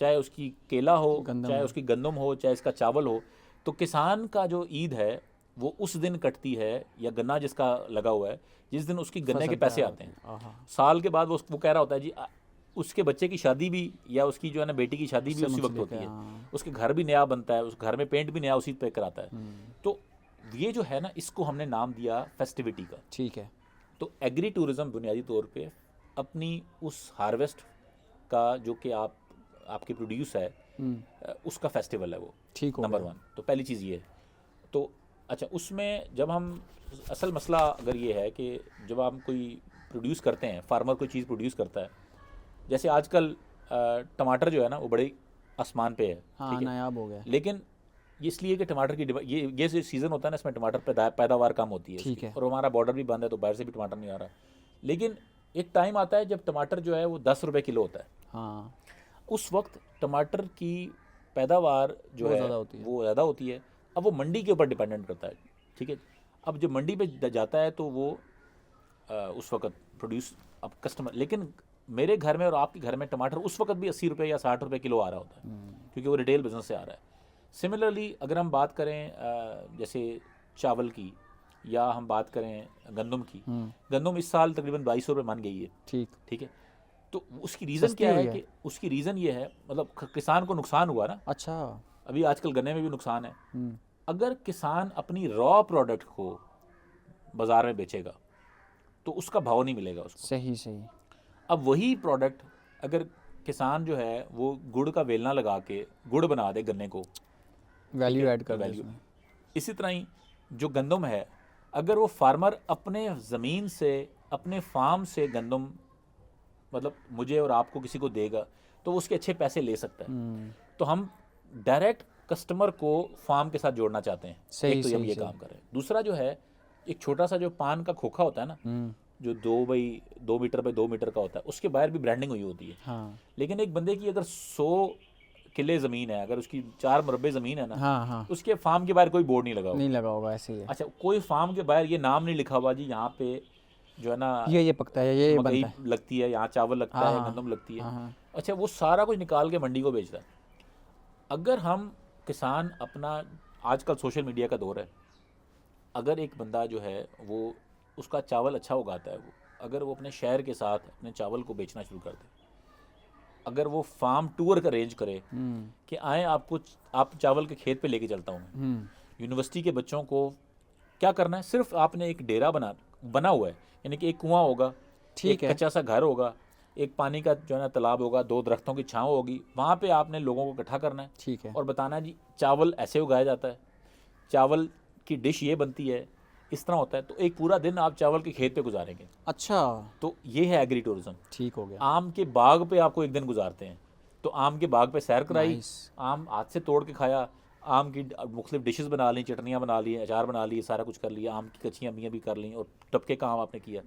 [SPEAKER 1] चाहे उसकी केला हो, चाहे उसकी गंदम हो, चाहे इसका चावल हो, तो किसान का जो ईद है वो उस दिन कटती है, या गन्ना जिसका लगा हुआ है, जिस दिन उसकी गन्ने के पैसे आते हैं। साल के बाद वो कह रहा होता है जी, उसके बच्चे की शादी भी, या उसकी जो है ना बेटी की शादी भी उसी वक्त होती है, उसके घर भी नया बनता है, उस घर में पेंट भी नया उसी पे कराता है। तो ये जो है ना, इसको हमने नाम दिया फेस्टिविटी का। ठीक है। तो एग्री टूरिज़म बुनियादी तौर पे अपनी उस हार्वेस्ट का जो कि आपके प्रोड्यूस है, उसका फेस्टिवल है वो।
[SPEAKER 2] ठीक हो
[SPEAKER 1] नंबर
[SPEAKER 2] गया।
[SPEAKER 1] 1। तो पहली चीज़ ये है। तो अच्छा, उसमें जब हम असल मसला अगर ये है कि जब हम कोई प्रोड्यूस करते हैं, फार्मर कोई चीज़ प्रोड्यूस करता है, जैसे आजकल टमाटर जो है ना वो बड़े आसमान पे है,
[SPEAKER 2] हाँ,
[SPEAKER 1] ठीक है,
[SPEAKER 2] नायाब हो गया।
[SPEAKER 1] लेकिन ये इसलिए कि टमाटर की ये जो सीज़न होता है ना, इसमें टमाटर पैदावार कम होती है
[SPEAKER 2] ठीक
[SPEAKER 1] उसकी,
[SPEAKER 2] है।
[SPEAKER 1] और हमारा बॉर्डर भी बंद है तो बाहर से भी टमाटर नहीं आ रहा। लेकिन एक टाइम आता है जब टमाटर जो है वो 10 रुपये किलो होता है।
[SPEAKER 2] हाँ,
[SPEAKER 1] उस वक्त टमाटर की पैदावार जो
[SPEAKER 2] बहुत
[SPEAKER 1] है
[SPEAKER 2] ज़्यादा होती है।
[SPEAKER 1] वो ज़्यादा होती है। अब वो मंडी के ऊपर डिपेंडेंट करता है, ठीक है। अब जब मंडी पे जाता है तो वो उस वक्त प्रोड्यूस, अब कस्टमर, लेकिन मेरे घर में और आपके घर में टमाटर उस वक्त भी 80 रुपये या 60 रुपये किलो आ रहा होता है, क्योंकि वो रिटेल बिजनेस से आ रहा है। सिमिलरली अगर हम बात करें जैसे चावल की, या हम बात करें गंदम की, गंदम इस साल तकरीबन 2200 रुपये मान गई है,
[SPEAKER 2] ठीक।
[SPEAKER 1] ठीक है। तो उसकी रीज़न
[SPEAKER 2] सस्ती
[SPEAKER 1] क्या
[SPEAKER 2] हुई
[SPEAKER 1] है
[SPEAKER 2] है।
[SPEAKER 1] कि उसकी रीज़न ये है, मतलब किसान को नुकसान हुआ ना,
[SPEAKER 2] अच्छा।
[SPEAKER 1] अभी आजकल गन्ने में भी नुकसान है।
[SPEAKER 2] हम्म,
[SPEAKER 1] अगर किसान अपनी रॉ प्रोडक्ट को बाज़ार में बेचेगा तो उसका भाव नहीं मिलेगा उसको।
[SPEAKER 2] सही सही।
[SPEAKER 1] अब वही प्रोडक्ट अगर किसान जो है वो गुड़ का वेलना लगा के गुड़ बना दे गन्ने को,
[SPEAKER 2] वैल्यू ऐड कर दे
[SPEAKER 1] वैल्यू,
[SPEAKER 2] उसमें।
[SPEAKER 1] इसी तरह ही जो गंदम है, अगर वो फार्मर अपने ज़मीन से, अपने फार्म से गंदम, मतलब मुझे और आपको किसी को देगा तो वो उसके अच्छे पैसे ले सकता है। तो हम डायरेक्ट कस्टमर को फार्म के साथ जोड़ना चाहते हैं।
[SPEAKER 2] सही,
[SPEAKER 1] एक तो हम
[SPEAKER 2] सही,
[SPEAKER 1] ये
[SPEAKER 2] सही।
[SPEAKER 1] काम कर रहे हैं। दूसरा जो है, एक छोटा सा जो पान का खोखा होता है ना, जो 2 मीटर बाई 2 मीटर का होता है, उसके बाहर भी ब्रांडिंग हुई होती है।
[SPEAKER 2] हाँ
[SPEAKER 1] लेकिन एक बंदे की अगर 100 किले ज़मीन है, अगर उसकी 4 मुरब्बे ज़मीन है ना,
[SPEAKER 2] हाँ हाँ,
[SPEAKER 1] उसके फार्म के बाहर कोई बोर्ड नहीं लगा हुआ।
[SPEAKER 2] नहीं लगा होगा, ऐसे ही है।
[SPEAKER 1] अच्छा, कोई फार्म के बाहर ये नाम नहीं लिखा हुआ जी यहाँ पे जो है ना
[SPEAKER 2] ये पकता है, ये
[SPEAKER 1] मकई
[SPEAKER 2] बनता है।
[SPEAKER 1] लगती है, यहाँ चावल लगता
[SPEAKER 2] हाँ
[SPEAKER 1] है,
[SPEAKER 2] हाँ
[SPEAKER 1] गंदम लगती है।
[SPEAKER 2] हाँ हाँ।
[SPEAKER 1] अच्छा, वो सारा कुछ निकाल के मंडी को बेचता है। अगर हम किसान अपना, आजकल सोशल मीडिया का दौर है, अगर एक बंदा जो है वो उसका चावल अच्छा उगाता है, वो अगर वो अपने शहर के साथ अपने चावल को बेचना शुरू कर दे, अगर वो फार्म टूर का अरेंज करे कि आए आपको, आप चावल के खेत पे लेके चलता हूँ मैं, यूनिवर्सिटी के बच्चों को क्या करना है, सिर्फ आपने एक डेरा बना हुआ है, यानी कि एक कुआं होगा,
[SPEAKER 2] ठीक
[SPEAKER 1] एक
[SPEAKER 2] है।
[SPEAKER 1] कच्चा सा घर होगा, एक पानी का जो है ना तालाब होगा, 2 दरख्तों की छांव होगी, वहाँ पे आपने लोगों को इकट्ठा करना है
[SPEAKER 2] ठीक है।
[SPEAKER 1] और बताना है जी चावल ऐसे उगाया जाता है, चावल की डिश ये बनती है, इस तरह होता है। तो एक पूरा दिन आप चावल के खेत पे गुजारेंगे।
[SPEAKER 2] अच्छा,
[SPEAKER 1] तो ये है एग्री टूरिज्म।
[SPEAKER 2] ठीक हो गया।
[SPEAKER 1] आम के बाग पे आपको एक दिन गुजारते हैं, तो आम के बाग पे सैर कराई,
[SPEAKER 2] नाइस।
[SPEAKER 1] आम हाथ से तोड़ के खाया, आम की मुख्तलिफ डिशेस बना ली, चटनियाँ बना ली, अचार बना लिए, सारा कुछ कर लिया, आम की कच्ची अम्मियाँ भी कर ली, और टपके काम आपने किया।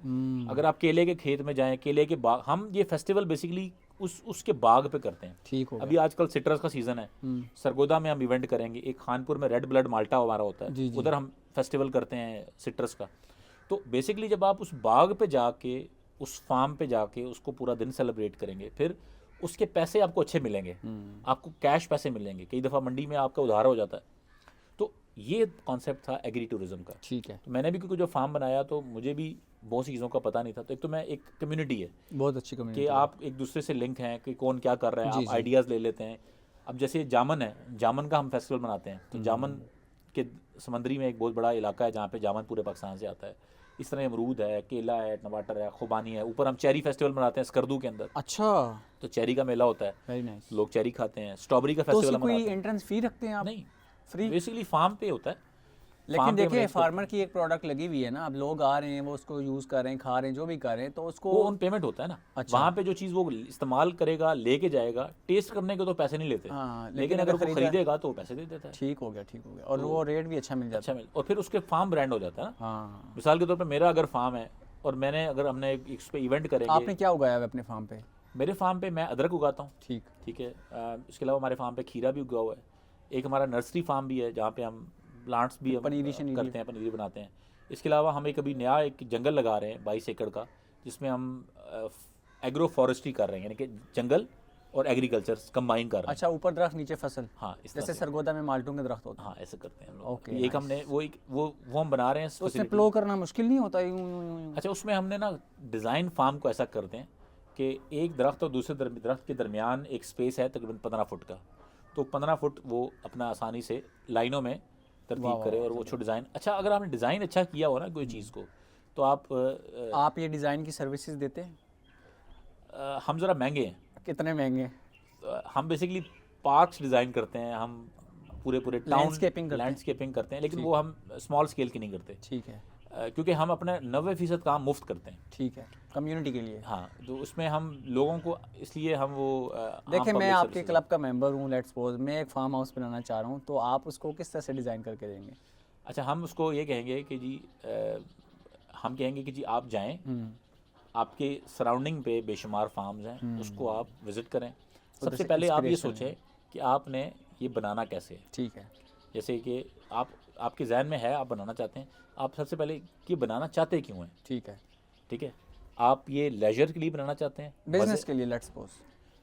[SPEAKER 1] अगर आप केले के खेत में जाएं, केले के बाग, हम ये फेस्टिवल बेसिकली उसके बाग पे करते हैं।
[SPEAKER 2] ठीक हो
[SPEAKER 1] अभी
[SPEAKER 2] गया।
[SPEAKER 1] आजकल सिट्रस का सीज़न है, सरगोदा में हम इवेंट करेंगे, एक खानपुर में रेड ब्लड माल्टा हमारा होता
[SPEAKER 2] जी,
[SPEAKER 1] है,
[SPEAKER 2] जी।
[SPEAKER 1] उधर हम फेस्टिवल करते हैं सिट्रस का। तो बेसिकली जब आप उस बाग पे जाके, उस फार्म पे जाके उसको पूरा दिन सेलिब्रेट करेंगे, फिर उसके पैसे आपको अच्छे मिलेंगे, आपको कैश पैसे मिलेंगे। कई दफ़ा मंडी में आपका उधार हो जाता है। तो ये कॉन्सेप्ट था एग्री टूरिज्म का।
[SPEAKER 2] ठीक है।
[SPEAKER 1] तो मैंने भी क्योंकि जो फार्म बनाया तो मुझे भी बहुत सी चीज़ों का पता नहीं था। तो एक तो मैं, एक कम्युनिटी है
[SPEAKER 2] बहुत अच्छी
[SPEAKER 1] कि
[SPEAKER 2] कम्युनिटी।
[SPEAKER 1] आप एक दूसरे से लिंक हैं कि कौन क्या कर रहा है,
[SPEAKER 2] जी,
[SPEAKER 1] आप
[SPEAKER 2] जी।
[SPEAKER 1] आइडियाज़ ले लेते हैं। अब जैसे जामन है, जामन का हम फेस्टिवल मनाते हैं, तो जामन के समंदरी में एक बहुत बड़ा इलाका है जहाँ पे जामन पूरे पाकिस्तान से आता है। इस तरह अमरूद है, केला है, टमाटर है, खुबानी है। ऊपर हम चेरी फेस्टिवल मनाते हैं स्कर्दू के अंदर,
[SPEAKER 2] अच्छा,
[SPEAKER 1] तो चेरी का मेला होता है,
[SPEAKER 2] वेरी नाइस।
[SPEAKER 1] लोग चेरी खाते हैं। स्ट्रॉबेरी का
[SPEAKER 2] तो उसकी
[SPEAKER 1] फेस्टिवल
[SPEAKER 2] कोई
[SPEAKER 1] मनाते हैं।
[SPEAKER 2] एंट्रेंस फी रखते हैं आप?
[SPEAKER 1] नहीं,
[SPEAKER 2] फ्री?
[SPEAKER 1] बेसिकली फार्म पे होता है।
[SPEAKER 2] लेकिन
[SPEAKER 1] farm पे हम
[SPEAKER 2] देखिए,
[SPEAKER 1] arrange करते
[SPEAKER 2] फार्मर की एक प्रोडक्ट लगी हुई है ना, अब लोग आ रहे हैं, वो उसको यूज़ कर रहे हैं, खा रहे हैं, जो भी कर रहे हैं, तो उसको
[SPEAKER 1] वो उन पेमेंट होता है ना।
[SPEAKER 2] अच्छा।
[SPEAKER 1] वहाँ पे जो चीज़ वो इस्तेमाल करेगा, लेके जाएगा, टेस्ट करने के तो पैसे नहीं लेते।
[SPEAKER 2] हाँ,
[SPEAKER 1] लेकिन अगर वो खरीदेगा तो वो पैसे दे देता है।
[SPEAKER 2] ठीक हो गया, ठीक हो गया। और वो रेट भी अच्छा मिल जाता
[SPEAKER 1] अच्छा मिल, और फिर उसके फार्म ब्रांड हो जाता है ना।
[SPEAKER 2] है। हाँ।
[SPEAKER 1] मिसाल के तौर पे मेरा अगर फार्म है और मैंने, अगर हमने इस पे इवेंट करेंगे,
[SPEAKER 2] आपने क्या उगाया है अपने फार्म पे?
[SPEAKER 1] मेरे फार्म पे मैं अदरक उगाता हूँ,
[SPEAKER 2] ठीक।
[SPEAKER 1] ठीक है। इसके अलावा हमारे फार्म पे खीरा भी उगा हुआ है। एक हमारा नर्सरी फार्म भी है जहाँ पे हम प्लांट्स भी हम
[SPEAKER 2] पनीरी शनीरी
[SPEAKER 1] करते हैं, पनीरी बनाते हैं। इसके अलावा हम एक अभी नया एक जंगल लगा रहे हैं 22 एकड़ का, जिसमें हम एग्रो फॉरेस्ट्री कर रहे हैं, यानी कि जंगल और एग्रीकल्चर कंबाइन कर रहे हैं।
[SPEAKER 2] अच्छा, ऊपर दरख्त, नीचे फसल,
[SPEAKER 1] हाँ, इस तरह
[SPEAKER 2] जैसे
[SPEAKER 1] से।
[SPEAKER 2] सरगोदा में माल्टों के दरख्त होते हैं।
[SPEAKER 1] हाँ, ऐसे करते हैं हम लोग।
[SPEAKER 2] ओके,
[SPEAKER 1] एक हमने वो हम बना रहे हैं
[SPEAKER 2] तो उससे
[SPEAKER 1] facility।
[SPEAKER 2] प्लो करना मुश्किल नहीं होता? यूं यूं यूं यूं?
[SPEAKER 1] अच्छा, उसमें हमने ना डिज़ाइन फार्म को ऐसा करते हैं कि एक दरख्त और दूसरे दरख्त के दरमियान एक स्पेस है तकरीबन 15 फुट का, तो 15 फुट वो अपना आसानी से लाइनों में तरतीब करे, और वो अच्छो डिज़ाइन। अच्छा, अगर आपने डिज़ाइन अच्छा किया हो ना कोई चीज़ को, तो
[SPEAKER 2] आप ये डिज़ाइन की सर्विसेज देते हैं?
[SPEAKER 1] हम ज़रा महंगे हैं।
[SPEAKER 2] कितने महंगे?
[SPEAKER 1] हम बेसिकली पार्क्स डिज़ाइन करते हैं, हम पूरे टाउन
[SPEAKER 2] लैंडस्केपिंग
[SPEAKER 1] करते हैं, लेकिन वो हम स्मॉल स्केल की नहीं करते।
[SPEAKER 2] ठीक है।
[SPEAKER 1] क्योंकि हम अपने 90% काम मुफ्त करते हैं।
[SPEAKER 2] ठीक है, कम्युनिटी के लिए।
[SPEAKER 1] हाँ, तो उसमें हम लोगों को, इसलिए हम वो
[SPEAKER 2] देखिए, मैं आपके क्लब का मेंबर हूँ, लेट्स सपोज मैं एक फार्म हाउस बनाना चाह रहा हूँ, तो आप उसको किस तरह से डिज़ाइन करके देंगे?
[SPEAKER 1] अच्छा, हम उसको ये कहेंगे कि जी हम कहेंगे कि जी आप जाएं, आपके सराउंडिंग पे बेशुमार फार्म्स हैं, उसको आप विज़िट करें। सबसे पहले आप ये सोचें कि आपने ये बनाना कैसे है।
[SPEAKER 2] ठीक है।
[SPEAKER 1] जैसे कि आपके जहन में है, आप बनाना चाहते हैं, आप सबसे पहले ये बनाना चाहते क्यों हैं?
[SPEAKER 2] ठीक है।
[SPEAKER 1] ठीक है, आप ये लेजर के लिए बनाना चाहते हैं,
[SPEAKER 2] बिजनेस के लिए, लेट्स सपोज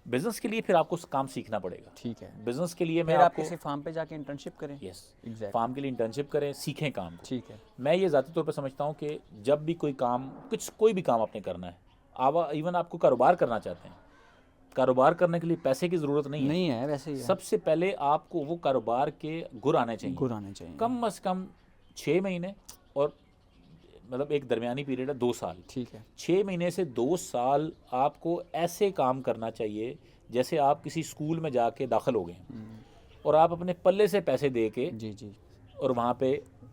[SPEAKER 1] बिजनेस के लिए, फिर आपको काम सीखना पड़ेगा।
[SPEAKER 2] ठीक है।
[SPEAKER 1] बिजनेस के लिए मैं
[SPEAKER 2] फिर आप
[SPEAKER 1] आपको
[SPEAKER 2] किसी फार्म पे जाके इंटर्नशिप करें।
[SPEAKER 1] Yes,
[SPEAKER 2] exactly.
[SPEAKER 1] फार्म के लिए इंटर्नशिप करें, सीखें काम को।
[SPEAKER 2] ठीक है।
[SPEAKER 1] मैं ये ज़ाती तौर पर समझता हूँ कि जब भी कोई भी काम आपने करना है, आप इवन आपको कारोबार करना चाहते हैं, कारोबार करने के लिए पैसे की ज़रूरत नहीं है
[SPEAKER 2] वैसे ही है।
[SPEAKER 1] सबसे पहले आपको वो कारोबार के गुर आने चाहिए। कम से कम 6 महीने, और मतलब एक दरमियानी पीरियड है 2 साल।
[SPEAKER 2] ठीक है।
[SPEAKER 1] 6 महीने से 2 साल आपको ऐसे काम करना चाहिए जैसे आप किसी स्कूल में जाके दाखिल हो गए और आप अपने पल्ले से पैसे दे के,
[SPEAKER 2] जी,
[SPEAKER 1] और वहाँ पे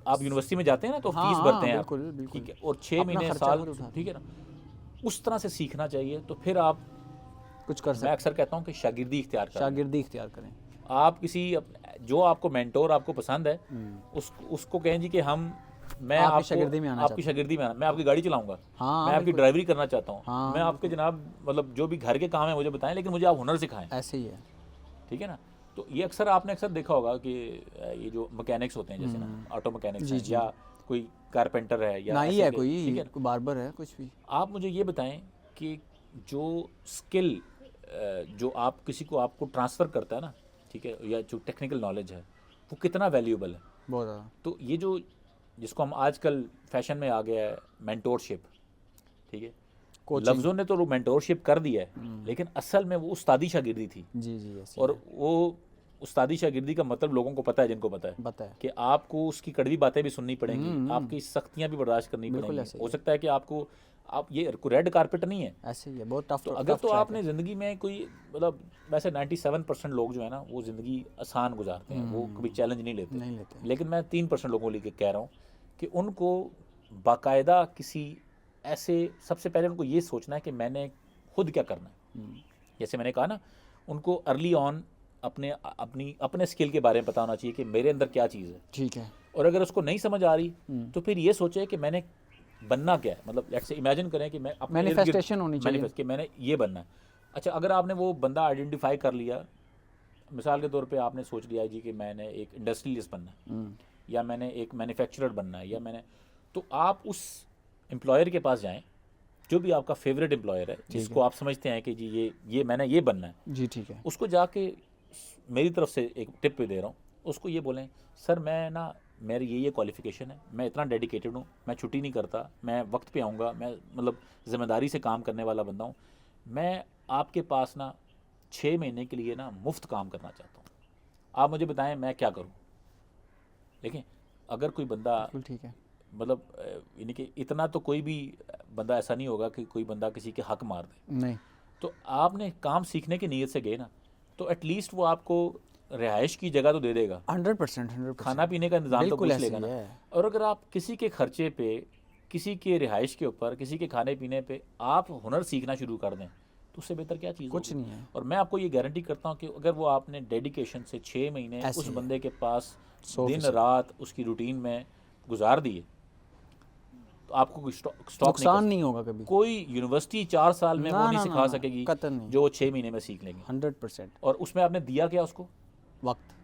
[SPEAKER 1] आप यूनिवर्सिटी में जाते हैं ना, तो फीस भरते हैं आप,
[SPEAKER 2] बिल्कुल।
[SPEAKER 1] ठीक है, और 6 महीने साल, ठीक है ना, उस तरह से सीखना चाहिए। तो फिर आप
[SPEAKER 2] कुछ कर सकते।
[SPEAKER 1] मैं अक्सर कहता हूँ कि शागिर्दी इख्तियार
[SPEAKER 2] करें।
[SPEAKER 1] आप किसी जो आपको मेंटोर आपको पसंद है, उसको कहें जी कि मैं आपकी शागिर्दी में आना, मैं आपकी गाड़ी चलाऊंगा, मैं आपकी ड्राइवरी करना चाहता हूँ, मैं आपके जनाब मतलब जो भी घर के काम है मुझे बताएं, लेकिन मुझे आप हुनर सिखाएं।
[SPEAKER 2] ऐसे ही है,
[SPEAKER 1] ठीक है ना। तो ये आपने अक्सर देखा होगा कि ये जो मैकेनिक्स होते हैं, जैसे ना ऑटो मैकेनिक्स हैं, या कोई कारपेंटर है, या
[SPEAKER 2] नाई है, कोई बार्बर है, कुछ भी,
[SPEAKER 1] आप मुझे ये बताएं कि जो स्किल जो आप किसी को आपको ट्रांसफ़र करता है ना, ठीक है, या जो टेक्निकल नॉलेज है, वो कितना वैल्यूएबल है।
[SPEAKER 2] बहुत ज़्यादा।
[SPEAKER 1] तो ये जिसको हम आजकल फैशन में आ गया है मेंटोरशिप, ठीक है, लफ्ज़ों ने तो वो मेंटोरशिप कर दिया है, लेकिन असल में वो उस्तादी शागिर्दी थी।
[SPEAKER 2] जी,
[SPEAKER 1] और वो उस्तादी शागिर्दी का मतलब लोगों को पता है, जिनको पता है कि आपको उसकी कड़वी बातें भी सुननी पड़ेंगी, आपकी सख्तियाँ भी बर्दाश्त करनी पड़ेंगी। हो सकता है कि आप ये रेड कारपेट नहीं है,
[SPEAKER 2] ऐसे ही है, बहुत टफ।
[SPEAKER 1] तो अगर तो आपने ज़िंदगी में कोई मतलब, वैसे 97% लोग जो है ना, वो ज़िंदगी आसान गुजारते हैं, वो कभी चैलेंज नहीं लेते। लेकिन मैं 3% लोगों को लेकर कह रहा हूँ कि उनको बाकायदा किसी ऐसे, सबसे पहले उनको ये सोचना है कि मैंने खुद क्या करना है। जैसे मैंने कहा ना, उनको अर्ली ऑन अपने स्किल के बारे में पता होना चाहिए कि मेरे अंदर क्या चीज़ है।
[SPEAKER 2] ठीक है।
[SPEAKER 1] और अगर उसको नहीं समझ आ रही, तो फिर ये सोचे कि मैंने बनना क्या है। मतलब लेट्स से इमेजिन करें कि मैं अपने
[SPEAKER 2] मैनिफेस्टेशन होनी चाहिए
[SPEAKER 1] कि मैंने ये बनना है। अच्छा, अगर आपने वो बंदा आइडेंटिफाई कर लिया, मिसाल के तौर पे आपने सोच लिया जी कि मैंने एक इंडस्ट्रियलिस्ट बनना है, या मैंने एक मैन्युफैक्चरर बनना है, या तो आप उस एम्प्लॉयर के पास जाएं, जो भी आपका फेवरेट एम्प्लॉयर है, जिसको आप समझते हैं कि जी ये मैंने ये बनना है
[SPEAKER 2] जी, ठीक है,
[SPEAKER 1] उसको जाके, मेरी तरफ से एक टिप पे दे रहा हूँ, उसको ये बोलें, सर मैं मेरी ये क्वालिफ़िकेशन है, मैं इतना डेडिकेटेड हूँ, मैं छुट्टी नहीं करता, मैं वक्त पे आऊँगा, मैं मतलब ज़िम्मेदारी से काम करने वाला बंदा हूँ, मैं आपके पास 6 महीने के लिए मुफ्त काम करना चाहता हूँ, आप मुझे बताएं मैं क्या करूँ। देखिए, अगर कोई बंदा,
[SPEAKER 2] ठीक है,
[SPEAKER 1] मतलब यानी कि इतना तो कोई भी बंदा ऐसा नहीं होगा कि कोई बंदा किसी के हक मार दे,
[SPEAKER 2] नहीं, तो
[SPEAKER 1] आपने काम सीखने की नीयत से गए ना, तो एटलीस्ट वो आपको रिहाइश की जगह तो दे देगा,
[SPEAKER 2] 100%,
[SPEAKER 1] खाना पीने का इंतजाम तो पूछ लेगा ना। और अगर आप किसी के खर्चे पे, किसी के रिहाइश के ऊपर, किसी के खाने पीने पे आप हुनर सीखना शुरू कर दें, तो उससे बेहतर क्या चीज़
[SPEAKER 2] कुछ नहीं है।
[SPEAKER 1] और मैं आपको ये गारंटी करता हूँ कि अगर वो आपने डेडिकेशन से 6 महीने उस बंदे के पास दिन रात उसकी रूटीन में गुजार दिए, तो आपको
[SPEAKER 2] नुकसान नहीं होगा कभी।
[SPEAKER 1] कोई यूनिवर्सिटी 4 साल में वो नहीं सिखा सकेगी जो वो 6 महीने में सीख लेंगे।
[SPEAKER 2] 100%।
[SPEAKER 1] और उसमें आपने दिया क्या उसको? वक्त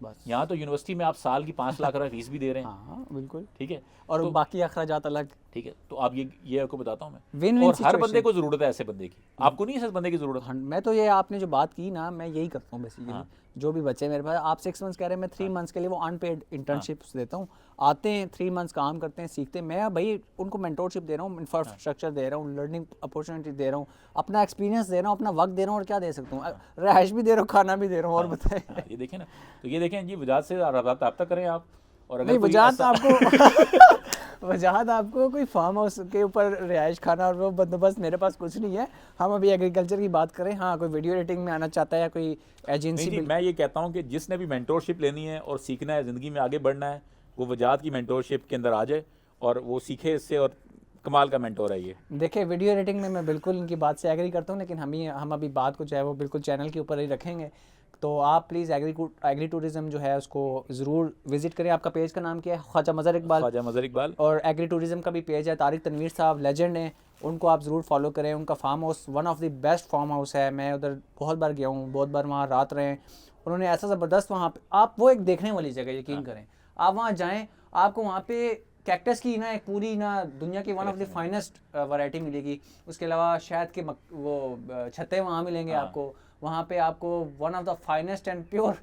[SPEAKER 2] बस।
[SPEAKER 1] यहाँ तो यूनिवर्सिटी में आप साल की 5 लाख रुपए फीस भी दे रहे हैं।
[SPEAKER 2] हाँ, बिल्कुल,
[SPEAKER 1] ठीक है,
[SPEAKER 2] और तो बाकी अखराजात अलग।
[SPEAKER 1] ठीक है, तो आप ये आपको बताता हूँ मैं,
[SPEAKER 2] विन-विन
[SPEAKER 1] और हर बंदे को ज़रूरत है ऐसे बंदे की, आपको नहीं है ऐसे बंदे की ज़रूरत।
[SPEAKER 2] मैं तो ये आपने जो बात की ना, मैं यही करता हूँ बेसिकली। जो भी बच्चे मेरे पास, आप 6 मंथ्स कह रहे हैं, मैं 3 मंथ्स के लिए वो अनपेड इंटर्नशिप्स देता हूँ, आते हैं 3 मंथ्स काम करते हैं, सीखते हैं। मैं भाई उनको मेंटोरशिप दे रहा हूँ, इंफ्रास्ट्रक्चर दे रहा हूँ, लर्निंग अपॉर्चुनिटी दे रहा हूँ, अपना एक्सपीरियंस दे रहा हूँ, अपना वक्त दे रहा हूँ, और क्या दे सकता हूँ, रहाइश भी दे रहा हूँ, खाना भी दे रहा हूँ। और बताएं,
[SPEAKER 1] ये देखें ना, तो ये देखें जी, वजाहत से रब्ता करें आप। और
[SPEAKER 2] अगर वजाहत आपको वजाहत आपको कोई फार्म हाउस के ऊपर रिहाइश खाना और वो बंदोबस्त मेरे पास कुछ नहीं है। हम अभी एग्रीकल्चर की बात करें। हाँ, कोई वीडियो एडिटिंग में आना चाहता है या कोई एजेंसी।
[SPEAKER 1] नहीं जी, मैं ये कहता हूँ कि जिसने भी मेंटोरशिप लेनी है और सीखना है, ज़िंदगी में आगे बढ़ना है, वो वजाहत की मेंटोरशिप के अंदर आ जाए और वो सीखे इससे, और कमाल का मेंटोर है ये।
[SPEAKER 2] देखिए, वीडियो एडिटिंग में मैं बिल्कुल इनकी बात से एग्री करता हूँ, लेकिन हम अभी बात को जो है वो बिल्कुल चैनल के ऊपर ही रखेंगे। तो आप प्लीज़ एग्री टूरिज़्म जो है उसको ज़रूर विज़िट करें। आपका पेज का नाम क्या है? ख्वाजा मज़हर इकबाल।
[SPEAKER 1] ख्वाजा मज़हर इकबाल।
[SPEAKER 2] और एग्री टूरिज़्म का भी पेज है, तारिक तनवीर साहब लेजेंड हैं, उनको आप ज़रूर फॉलो करें। उनका farm house one of the best farm house है। मैं उधर बहुत बार गया हूँ, बहुत बार वहाँ रात रहे। उन्होंने ऐसा ज़बरदस्त वहाँ पे, आप वो एक देखने वाली जगह, यकीन करें आप वहाँ जाएँ, आपको वहाँ पे कैक्टस की ना एक पूरी ना दुनिया की one of the finest variety मिलेगी। उसके अलावा शहद के वो छत्ते वहाँ मिलेंगे आपको। वहाँ पे आपको one of the finest and pure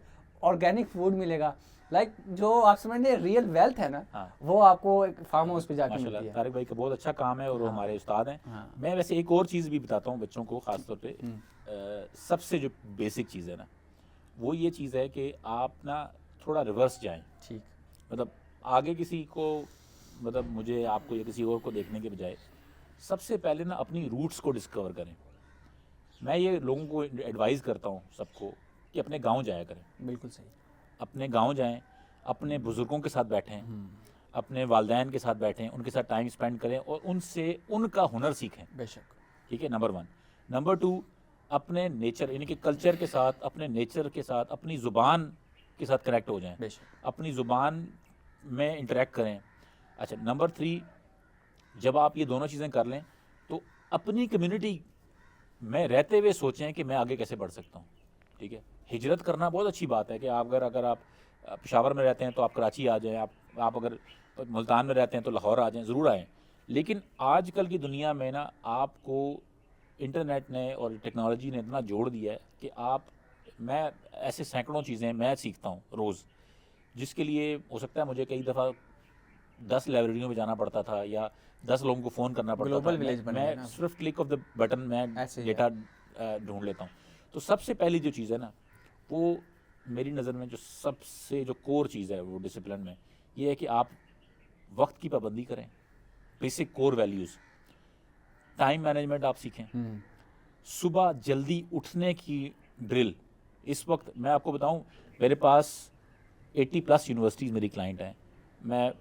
[SPEAKER 2] organic food मिलेगा। लाइक जो आप समझते रियल वेल्थ है ना, वो आपको एक फार्म हाउस पे जाके मिलती है।
[SPEAKER 1] तारिक भाई का बहुत अच्छा काम है और वो हमारे उस्ताद हैं। मैं वैसे एक और चीज़ भी बताता हूँ बच्चों को, ख़ास तौर पे सबसे जो बेसिक चीज़ है ना, वो ये चीज़ है कि आप ना थोड़ा रिवर्स जाएं।
[SPEAKER 2] ठीक,
[SPEAKER 1] मतलब आगे किसी को, मतलब मुझे, आपको या किसी और को देखने के बजाय सबसे पहले ना अपनी रूट्स को डिस्कवर करें। मैं ये लोगों को एडवाइस करता हूँ सबको कि अपने गांव जाया करें।
[SPEAKER 2] बिल्कुल सही।
[SPEAKER 1] अपने गांव जाएं, अपने बुज़ुर्गों के साथ बैठें, अपने वालदैन के साथ बैठें, उनके साथ टाइम स्पेंड करें और उनसे उनका हुनर सीखें।
[SPEAKER 2] बेशक।
[SPEAKER 1] ठीक है, नंबर 1। नंबर 2, अपने नेचर यानी कि कल्चर के साथ, अपने नेचर के साथ, अपनी ज़ुबान के साथ कनेक्ट हो जाएं, अपनी ज़ुबान में इंटरेक्ट करें। अच्छा, नंबर 3, जब आप ये दोनों चीज़ें कर लें तो अपनी कम्युनिटी में रहते हुए सोचें कि मैं आगे कैसे बढ़ सकता हूँ। ठीक है, हिजरत करना बहुत अच्छी बात है कि अगर आप पेशावर में रहते हैं तो आप कराची आ जाएं, आप अगर मुल्तान में रहते हैं तो लाहौर आ जाएं, ज़रूर आएँ। लेकिन आजकल की दुनिया में ना आपको इंटरनेट ने और टेक्नोलॉजी ने इतना जोड़ दिया है कि मैं ऐसे सैकड़ों चीज़ें मैं सीखता हूँ रोज़, जिसके लिए हो सकता है मुझे कई दफ़ा 10 लाइब्रेरियों में जाना पड़ता था या 10 लोगों को फ़ोन करना पड़ता था। मैं सिर्फ क्लिक ऑफ द बटन मैं डेटा ढूंढ लेता हूँ। तो सबसे पहली जो चीज़ है ना, वो मेरी नज़र में जो सबसे जो कोर चीज़ है वो डिसिप्लिन में ये है कि आप वक्त की पाबंदी करें। Basic core values, time management आप सीखें, सुबह जल्दी उठने की ड्रिल। इस वक्त मैं आपको बताऊं, मेरे पास 80+ यूनिवर्सिटीज़ मेरी क्लाइंट हैं। मैं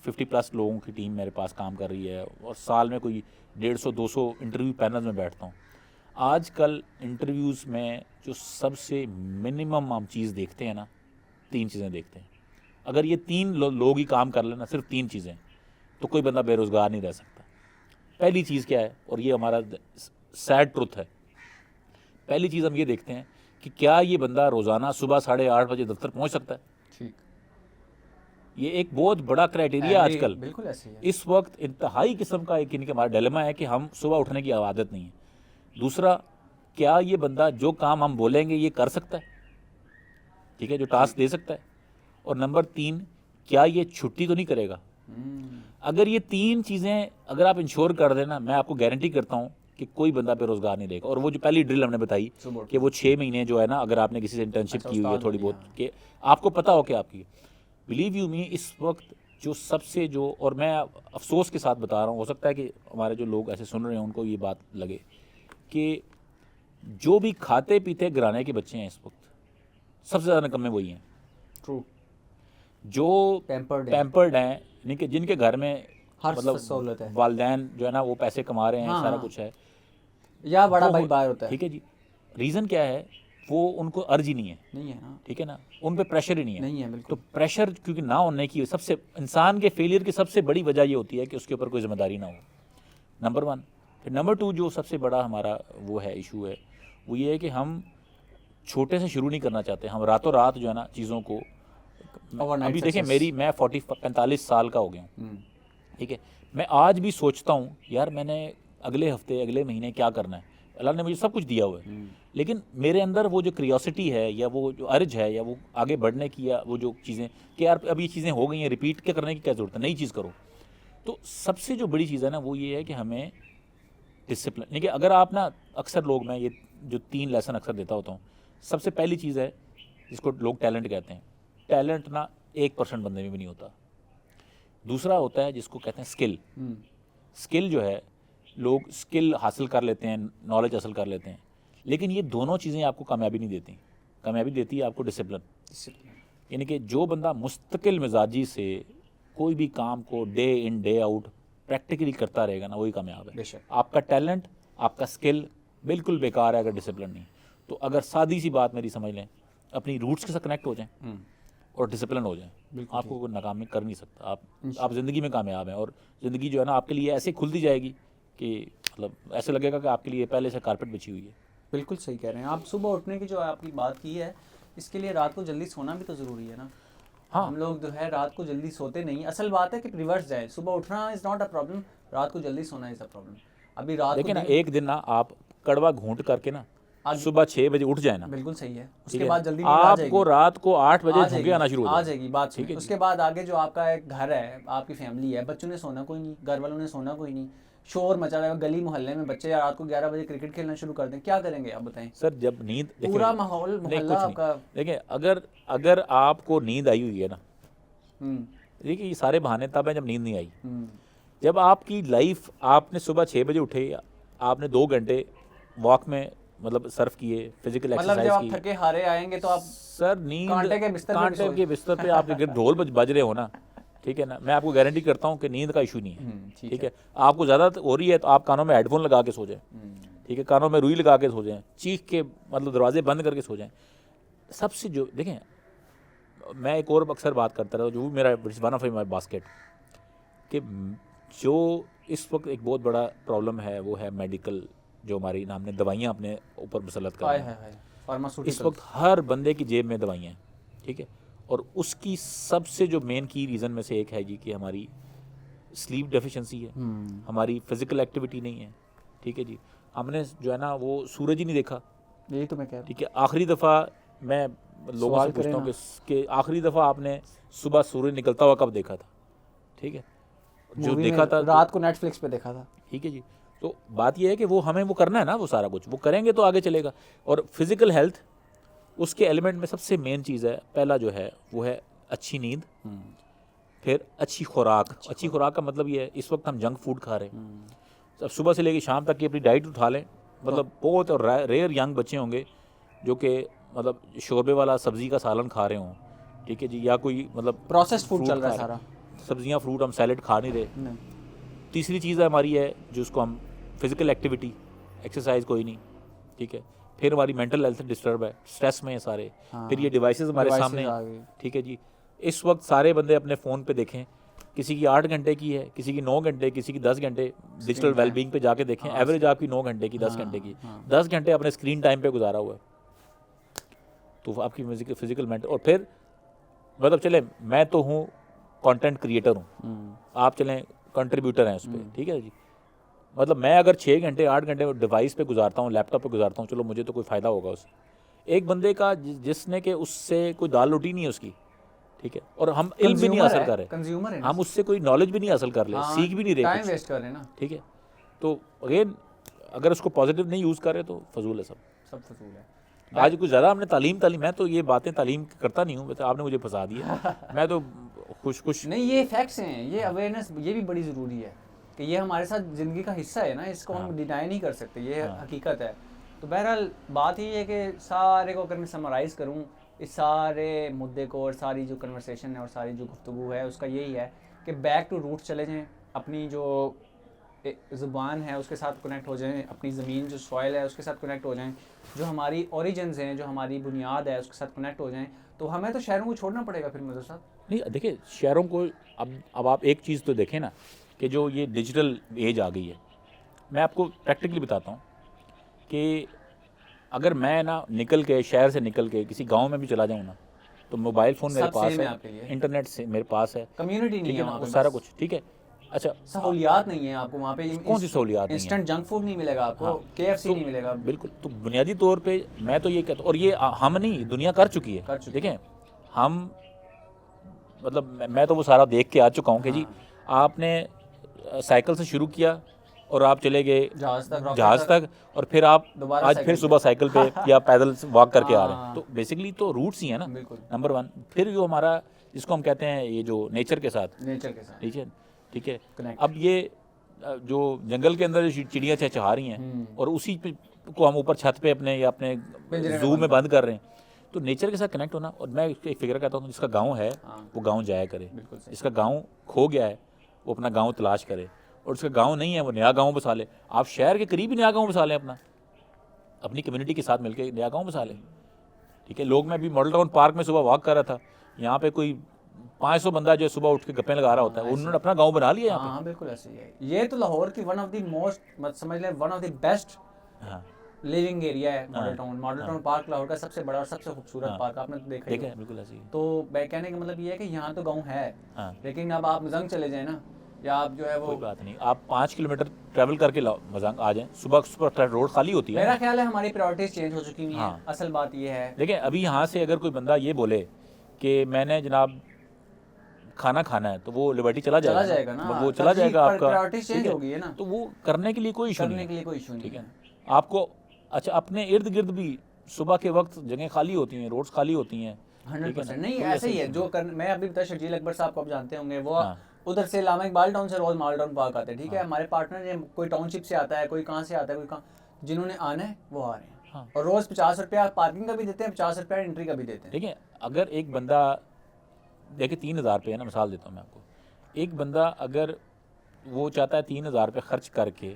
[SPEAKER 1] 50+ लोगों की टीम मेरे पास काम कर रही है और साल में कोई 150-200 इंटरव्यू पैनल में बैठता हूँ। आजकल इंटरव्यूज़ में जो सबसे मिनिमम हम चीज़ देखते हैं ना, 3 चीज़ें देखते हैं। अगर ये 3 लोग ही काम कर लेना, सिर्फ 3 चीज़ें, तो कोई बंदा बेरोज़गार नहीं रह सकता। पहली चीज़ क्या है, और ये हमारा सैड ट्रुथ है, पहली चीज़ हम ये देखते हैं कि क्या ये बंदा रोज़ाना सुबह 8:30 बजे दफ्तर पहुँच सकता है।
[SPEAKER 2] ठीक,
[SPEAKER 1] ये एक बहुत बड़ा क्राइटेरिया आजकल।
[SPEAKER 2] बिल्कुल ऐसे ही है।
[SPEAKER 1] इस वक्त इंतहाई किस्म का एक इनके हमारा डिलेमा है कि हम सुबह उठने की आदत नहीं है। दूसरा, क्या ये बंदा जो काम हम बोलेंगे ये कर सकता है, ठीक है, जो टास्क दे सकता है। और नंबर 3, क्या ये छुट्टी तो नहीं करेगा। अगर ये 3 चीज़ें अगर आप इंश्योर कर देना, मैं आपको गारंटी करता हूँ कि कोई बंदा बेरोज़गार नहीं रहेगा। और वो जो पहली ड्रिल हमने बताई कि वो 6 महीने जो है ना, अगर आपने किसी से इंटर्नशिप की हुई है थोड़ी बहुत, कि आपको पता हो कि आपकी, बिलीव यू मी, इस वक्त जो सबसे जो, और मैं अफसोस के साथ बता रहा हूँ, हो सकता है कि हमारे जो लोग ऐसे सुन रहे हैं उनको ये बात लगे कि जो भी खाते पीते घराने के बच्चे हैं इस वक्त सबसे ज़्यादा निकम्मे वही हैं।
[SPEAKER 2] ट्रू।
[SPEAKER 1] जो पैम्पर्ड हैं, यानी कि जिनके घर में मतलब
[SPEAKER 2] सहूलत है,
[SPEAKER 1] वालदैन जो है ना वो पैसे कमा रहे हैं, सारा कुछ है,
[SPEAKER 2] या बड़ा भाई बाहर होता है।
[SPEAKER 1] ठीक है जी, रीज़न क्या है, वो उनको अर्ज ही नहीं है
[SPEAKER 2] ना,
[SPEAKER 1] ठीक है ना, उन पे प्रेशर ही नहीं है।
[SPEAKER 2] बिल्कुल।
[SPEAKER 1] तो प्रेशर क्योंकि ना होने की सबसे, इंसान के फेलियर की सबसे बड़ी वजह ये होती है कि उसके ऊपर कोई जिम्मेदारी ना हो, नंबर 1। फिर नंबर 2 जो सबसे बड़ा हमारा वो है इशू है, वो ये है कि हम छोटे से शुरू नहीं करना चाहते। हम रातों रात जो है ना चीज़ों को, अभी देखें मैं 45 साल का हो गया हूँ, ठीक है, मैं आज भी सोचता हूँ यार मैंने अगले हफ्ते अगले महीने क्या करना है। अल्लाह ने मुझे सब कुछ दिया हुआ है, लेकिन मेरे अंदर वो जो क्यूरियोसिटी है या वो जो अर्ज है या वो आगे बढ़ने की, या वो जो चीज़ें कि यार अब ये चीज़ें हो गई हैं, रिपीट क्या करने की क्या ज़रूरत है, नई चीज़ करो। तो सबसे जो बड़ी चीज़ है ना वो ये है कि हमें डिसिप्लिन, देखिए अगर आप ना, अक्सर लोग, मैं ये जो 3 लेसन अक्सर देता होता हूँ, सबसे पहली चीज़ है जिसको लोग टैलेंट कहते हैं। टैलेंट ना 1% बंदे में भी नहीं होता। दूसरा होता है जिसको कहते हैं स्किल। स्किल जो है, लोग स्किल हासिल कर लेते हैं, नॉलेज हासिल कर लेते हैं, लेकिन ये दोनों चीज़ें आपको कामयाबी नहीं देती। कामयाबी देती है आपको डिसिप्लिन। यानी कि जो बंदा मुस्तकिल मिजाजी से कोई भी काम को day in day out practically करता रहेगा ना, वही कामयाब है। आपका टैलेंट, आपका स्किल बिल्कुल बेकार है अगर डिसिप्लिन नहीं। तो अगर सादी सी बात मेरी समझ लें, अपनी रूट्स के साथ कनेक्ट हो जाएं और डिसिप्लिन हो जाए, आपको कोई नाकामी कर नहीं सकता। आप ज़िंदगी में कामयाब हैं, और ज़िंदगी जो है ना आपके लिए ऐसे खुलती जाएगी कि मतलब ऐसे लगेगा कि आपके लिए पहले से कारपेट बिछी हुई है।
[SPEAKER 2] बिल्कुल सही कह रहे हैं आप। सुबह उठने की जो आपकी बात की है, इसके लिए रात को जल्दी सोना भी तो ज़रूरी है ना।
[SPEAKER 1] हाँ,
[SPEAKER 2] हम लोग जो है रात को जल्दी सोते नहीं। असल बात है कि रिवर्स जाए, सुबह उठना इज़ नॉट अ प्रॉब्लम, रात को जल्दी सोना इज़ अ प्रॉब्लम। अभी रात
[SPEAKER 1] देखिए
[SPEAKER 2] को
[SPEAKER 1] ना, एक दिन ना आप कड़वा घूंट करके ना सुबह 6 बजे उठ जाए ना,
[SPEAKER 2] बिल्कुल सही है।
[SPEAKER 1] ठीक
[SPEAKER 2] उसके
[SPEAKER 1] है,
[SPEAKER 2] बाद जल्दी नींद आ जाएगी,
[SPEAKER 1] आपको रात को 8 बजे
[SPEAKER 2] आ
[SPEAKER 1] झुके
[SPEAKER 2] जाएगी,
[SPEAKER 1] आना शुरू हो
[SPEAKER 2] आ
[SPEAKER 1] जाएगी।
[SPEAKER 2] जाएगी बात।
[SPEAKER 1] ठीक है जी।
[SPEAKER 2] उसके बाद आगे जो आपका एक घर है, आपकी फैमिली है, बच्चों ने सोना कोई नहीं, घर वालों ने सोना कोई नहीं, शोर मचा रहेगा गली मोहल्ले में, बच्चे रात को 11 बजे क्रिकेट खेलना शुरू कर दें, क्या करेंगे आप बताएं?
[SPEAKER 1] सर जब नींद, देखिए,
[SPEAKER 2] पूरा माहौल
[SPEAKER 1] नहीं,
[SPEAKER 2] मोहल्ला
[SPEAKER 1] कुछ
[SPEAKER 2] आपका।
[SPEAKER 1] नहीं। देखिए, अगर आपको नींद आई हुई है ना, देखिए ये सारे बहाने तब हैं जब नींद नहीं आई। जब आपकी लाइफ, आपने सुबह 6 बजे उठे, आपने 2 घंटे वॉक में मतलब सर्फ किए, फिजिकल
[SPEAKER 2] मतलब जब
[SPEAKER 1] एक्सरसाइज
[SPEAKER 2] आप
[SPEAKER 1] की,
[SPEAKER 2] थके हारे आएंगे तो आप
[SPEAKER 1] सर नींद
[SPEAKER 2] कांटे के बिस्तर पे
[SPEAKER 1] कांटे
[SPEAKER 2] सोए।
[SPEAKER 1] के बिस्तर पे आपके गिर ढोल बज रहे हो ना, ठीक है ना, मैं आपको गारंटी करता हूँ कि नींद का इशू नहीं है। ठीक है, आपको ज़्यादा हो रही है तो आप कानों में हेडफोन लगा के सो जाएं, ठीक है, कानों में रुई लगा के सो जाएं, चीख के मतलब दरवाजे बंद करके सो जाएं। सबसे जो देखें, मैं एक और अक्सर बात करता रहा, जो भी मेरा वन ऑफ माई बास्केट, कि जो इस वक्त एक बहुत बड़ा प्रॉब्लम है वो है मेडिकल, जो हमारी हमने दवाइयाँ अपने ऊपर मुसलत कर रहे हैं। इस वक्त हर बंदे की जेब में दवाइयाँ हैं, ठीक है, और उसकी सबसे जो मेन की रीज़न में से एक है जी कि हमारी स्लीप डेफिशिएंसी है, हमारी फिजिकल एक्टिविटी नहीं है। ठीक है जी, हमने जो है ना वो सूरज ही नहीं देखा।
[SPEAKER 2] यही तो मैं कह रहा हूँ।
[SPEAKER 1] ठीक है, आखिरी दफ़ा मैं लोगों से पूछता हूँ कि आखिरी दफ़ा आपने सुबह सूरज निकलता हुआ कब देखा था? ठीक है, जो देखा था
[SPEAKER 2] रात को नेटफ्लिक्स पे देखा था।
[SPEAKER 1] ठीक है जी, तो बात यह है कि वो हमें वो करना है ना, वो सारा कुछ वो करेंगे तो आगे चलेगा। और फिज़िकल हेल्थ, उसके एलिमेंट में सबसे मेन चीज़ है, पहला जो है वो है अच्छी नींद, फिर अच्छी खुराक। अच्छी खुराक का मतलब ये है, इस वक्त हम जंक फूड खा रहे हैं, अब सुबह से लेकर शाम तक की अपनी डाइट उठा लें, मतलब बहुत और रेयर यंग बच्चे होंगे जो कि मतलब शोरबे वाला सब्ज़ी का सालन खा रहे हों, ठीक है जी, या कोई मतलब
[SPEAKER 2] प्रोसेस्ड फूड चल रहा है सारा,
[SPEAKER 1] सब्जियां फ्रूट हम सैलेड खा नहीं रहे। तीसरी चीज़ हमारी है जिसको हम फिज़िकल एक्टिविटी, एक्सरसाइज कोई नहीं, ठीक है, फिर हमारी मेंटल हेल्थ डिस्टर्ब है, स्ट्रेस में है सारे, फिर ये डिवाइसेस हमारे सामने, ठीक है जी। इस वक्त सारे बंदे अपने फ़ोन पे देखें, किसी की 8 घंटे की है, किसी की 9 घंटे, किसी की 10 घंटे। डिजिटल वेलबींग पे जाके देखें, एवरेज आपकी 9 घंटे की, 10 घंटे की, 10 घंटे अपने स्क्रीन टाइम पे गुजारा हुआ है, तो आपकी फिजिकल मेंटल। और फिर मतलब चले, मैं तो हूँ कंटेंट क्रिएटर हूँ, आप चलें कंट्रीब्यूटर हैं उस पर, ठीक है जी, मतलब मैं अगर 6 घंटे 8 घंटे डिवाइस पे गुजारता हूँ, लैपटॉप पे गुजारता हूँ, चलो मुझे तो कोई फ़ायदा होगा उससे। एक बंदे का जिसने कि उससे कोई दाल रोटी नहीं है उसकी, ठीक है, और हम इल्म भी नहीं हासिल कर रहे,
[SPEAKER 2] कंज्यूमर है,
[SPEAKER 1] हम उससे कोई नॉलेज भी नहीं हासिल कर रहे, सीख भी नहीं रहे,
[SPEAKER 2] टाइम वेस्ट कर रहे हैं ना,
[SPEAKER 1] ठीक है। तो अगेन अगर उसको पॉजिटिव नहीं यूज़ कर रहे तो फजूल है, सब
[SPEAKER 2] फजूल है।
[SPEAKER 1] आज कुछ ज़्यादा हमने तालीम मैं तो ये बातें तालीम करता नहीं हूँ, आपने मुझे फंसा दिया। मैं तो खुश
[SPEAKER 2] नहीं, ये फैक्ट्स हैं, ये अवेयरनेस ये भी बड़ी ज़रूरी है कि ये हमारे साथ ज़िंदगी का हिस्सा है ना, इसको हम डिनाई नहीं कर सकते, ये हकीकत है। तो बहरहाल बात ही है कि सारे को अगर मैं समराइज़ करूँ इस सारे मुद्दे को, और सारी जो कन्वर्सेशन है और सारी जो गुफ्तगू है, उसका यही है कि बैक टू रूट चले जाएँ, अपनी जो ज़ुबान है उसके साथ कनेक्ट हो जाएं, अपनी ज़मीन जो सॉइल है उसके साथ कनेक्ट हो जाएं, जो हमारी ओरिजिन्स हैं, जो हमारी बुनियाद है उसके साथ कनेक्ट हो जाएं। तो हमें तो शहरों को छोड़ना पड़ेगा फिर मदर साहब।
[SPEAKER 1] नहीं, देखिए शहरों को अब आप एक चीज़ तो देखें ना कि जो ये डिजिटल एज आ गई है, मैं आपको प्रैक्टिकली बताता हूँ कि अगर मैं ना निकल के शहर से निकल के किसी गाँव में भी चला जाऊँ ना, तो मोबाइल फ़ोन मेरे पास है, इंटरनेट से मेरे पास है,
[SPEAKER 2] कम्युनिटी नहीं है वहाँ पे,
[SPEAKER 1] सारा कुछ ठीक है। अच्छा,
[SPEAKER 2] सहूलियात नहीं है आपको वहाँ पे,
[SPEAKER 1] कौन सी सहूलियात नहीं है?
[SPEAKER 2] इंस्टेंट जंक फूड नहीं मिलेगा आपको, KFC नहीं मिलेगा।
[SPEAKER 1] बिल्कुल, तो बुनियादी तौर पे मैं तो ये कहता हूँ, और ये हम नहीं, दुनिया कर चुकी है। देखें हम मतलब मैं तो वो सारा देख के आ चुका हूँ कि जी आपने साइकिल से शुरू किया और आप चले गए जहाज़ तक, और फिर आप आज फिर सुबह साइकिल पे या पैदल वॉक करके आ रहे हैं। तो बेसिकली तो रूट्स ही है ना, नंबर 1। फिर जो हमारा जिसको हम कहते हैं ये जो नेचर के साथ,
[SPEAKER 2] नेचर के साथ
[SPEAKER 1] ठीक है।
[SPEAKER 2] Connect.
[SPEAKER 1] अब ये जो जंगल के अंदर जो चिड़ियाँ चहचहा रही हैं और उसी को हम ऊपर छत पे अपने या अपने जू में बंद कर रहे हैं, तो नेचर के साथ कनेक्ट होना। और मैं एक फिक्र कहता हूँ, जिसका गांव है वो गांव जाया करे, जिसका गांव खो गया है वो अपना गांव तलाश करे, और उसका गांव नहीं है वो नया गांव बसा ले। आप शहर के करीब ही नया गांव बसा लें, अपनी कम्युनिटी के साथ मिलकर नया गांव बसा लें, ठीक है। लोग, मैं अभी मॉडल टाउन पार्क में सुबह वॉक कर रहा था, यहाँ पे कोई 500 बंदा जो सुबह उठ के गप्पे लगा रहा होता है, उन्होंने अपना गांव बना लिया यहाँ पे।
[SPEAKER 2] हाँ बिल्कुल ऐसे ही है। ये तो लाहौर की वन ऑफ द मोस्ट, मत समझ लें, one of the best living area है मॉडल टाउन पार्क। लाहौर का सबसे बड़ा और सबसे खूबसूरत पार्क, आपने तो देखा है।
[SPEAKER 1] बिल्कुल ऐसे ही।
[SPEAKER 2] तो मैं कहने का मतलब ये है कि यहाँ तो गाँव है, लेकिन अब आप मजंग चले जाए ना, या आप जो है वो,
[SPEAKER 1] कोई बात नहीं, आप 5 किलोमीटर ट्रैवल करके मजंग आ जाएं, सुबह रोड खाली होती है।
[SPEAKER 2] मेरा ख्याल है हमारी प्रायोरिटीज चेंज हो चुकी हैं। असल बात ये है,
[SPEAKER 1] देखिए अभी यहाँ से अगर कोई बंदा ये बोले कि मैंने जनाब खाना खाना है, तो वो लिबर्टी चला जाएगा ना, वो चला जाएगा, आपका
[SPEAKER 2] प्रायोरिटीज चेंज हो गई है ना,
[SPEAKER 1] तो वो करने के लिए कोई इशू नहीं, ठीक है। आपको अच्छा अपने इर्द गिर्द भी सुबह के वक्त जगह खाली होती हैं, रोड्स खाली होती हैं,
[SPEAKER 2] 100%। नहीं ऐसे ही है जो मैं अभी बता, शर्जील अकबर साहब को आप जानते होंगे, वो उधर से लामा इकबाल टाउन से रोज मॉडल टाउन पार्क आते हैं, ठीक है। हमारे पार्टनर कोई टाउनशिप से आता है, कोई कहाँ से आता है, कोई कहाँ, जिन्होंने आना है वो आ रहे हैं, और रोज 50 रुपया पार्किंग का भी देते हैं, 50 रुपया एंट्री का भी देते हैं।
[SPEAKER 1] देखिए अगर एक बंदा, देखिए 3000 रुपये है ना, मिसाल देता हूँ मैं आपको, एक बंदा अगर वो चाहता है 3000 रुपये खर्च करके,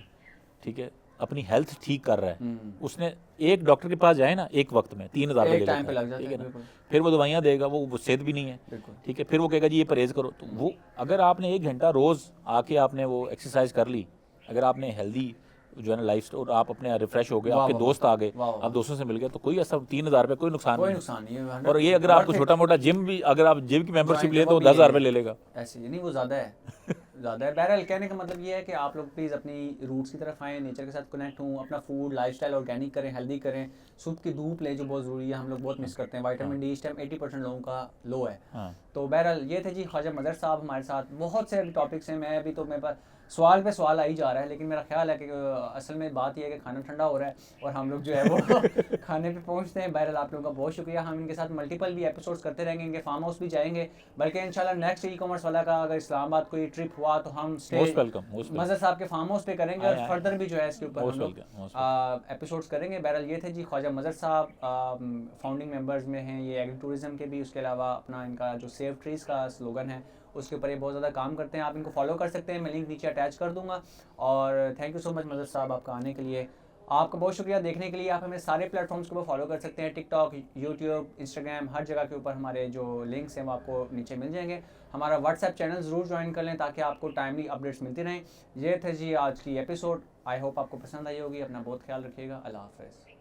[SPEAKER 1] ठीक है, अपनी हेल्थ ठीक कर रहा है, उसने एक डॉक्टर के पास जाए ना, एक वक्त में 3000 रुपये ठीक है ना, फिर वो दवाइयाँ देगा, वो सेहत भी नहीं है, ठीक है, फिर वो कहेगा जी ये परहेज़ करो। तो वो अगर आपने 1 घंटा रोज़ आके आपने वो एक्सरसाइज कर ली, अगर आपने हेल्दी जो है ना लाइफ, और आप अपने रिफ्रेश हो गए, आपके दोस्त आ गए, आप दोस्तों से मिल गए, तो कोई ऐसा 3000 रुपये कोई नुकसान नहीं है। और ये अगर आपको छोटा मोटा जिम भी, अगर आप जिम की मेंबरशिप ले तो 10,000 रुपये ले लेगा,
[SPEAKER 2] ऐसे नहीं, वो ज़्यादा है ज़्यादा है। बहरहाल कहने का मतलब ये है कि आप लोग प्लीज़ अपनी रूट्स की तरफ आएँ, नेचर के साथ कनेक्ट हों, अपना फूड लाइफस्टाइल ऑर्गेनिक करें, हेल्दी करें, सुबह की धूप लें जो बहुत ज़रूरी है, हम लोग बहुत मिस करते हैं। विटामिन डी इस टाइम 80% लोगों का लो है। तो बहरहाल ये थे जी ख्वाजा मदर साहब हमारे साथ। बहुत से टॉपिक्स हैं, मैं अभी तो मेरे पास सवाल पे सवाल आ ही जा रहा है, लेकिन मेरा ख्याल है कि असल में बात यह है कि खाना ठंडा हो रहा है और हम लोग जो है वो खाने पे पहुंचते हैं। बहरहाल आप लोगों का बहुत शुक्रिया। हम इनके साथ मल्टीपल भी एपिसोड्स करते रहेंगे, इनके फार्म हाउस भी जाएंगे, बल्कि इंशाल्लाह नेक्स्ट ई कॉमर्स वाला का अगर इस्लामाबाद कोई ट्रिप हुआ तो हम मज़र साहब के फार्म हाउस पे करेंगे, और फर्दर भी जो है इसके ऊपर हम लोग एपिसोड्स करेंगे। बहरहाल ये थे जी ख्वाजा मज़र साहब, फाउंडिंग मेंबर्स में हैं ये एग्री टूरिज़म के भी, उसके अलावा अपना इनका जो सेव ट्रीज़ का स्लोगन है उसके ऊपर ये बहुत ज़्यादा काम करते हैं। आप इनको फॉलो कर सकते हैं, मैं लिंक नीचे अटैच कर दूंगा। और thank you so much Mazhar साहब आपका आने के लिए, आपका बहुत शुक्रिया। देखने के लिए आप हमें सारे प्लेटफॉर्म्स के ऊपर फॉलो कर सकते हैं, टिकटॉक, यूट्यूब, इंस्टाग्राम, हर जगह के ऊपर हमारे जो लिंक्स हैं वो आपको नीचे मिल जाएंगे। हमारा व्हाट्सएप चैनल ज़रूर ज्वाइन कर लें ताकि आपको टाइमली अपडेट्स मिलती रहें। ये थे जी आज की एपिसोड, आई होप आपको पसंद आई होगी। अपना बहुत ख्याल रखिएगा, अल्लाह हाफ़िज़।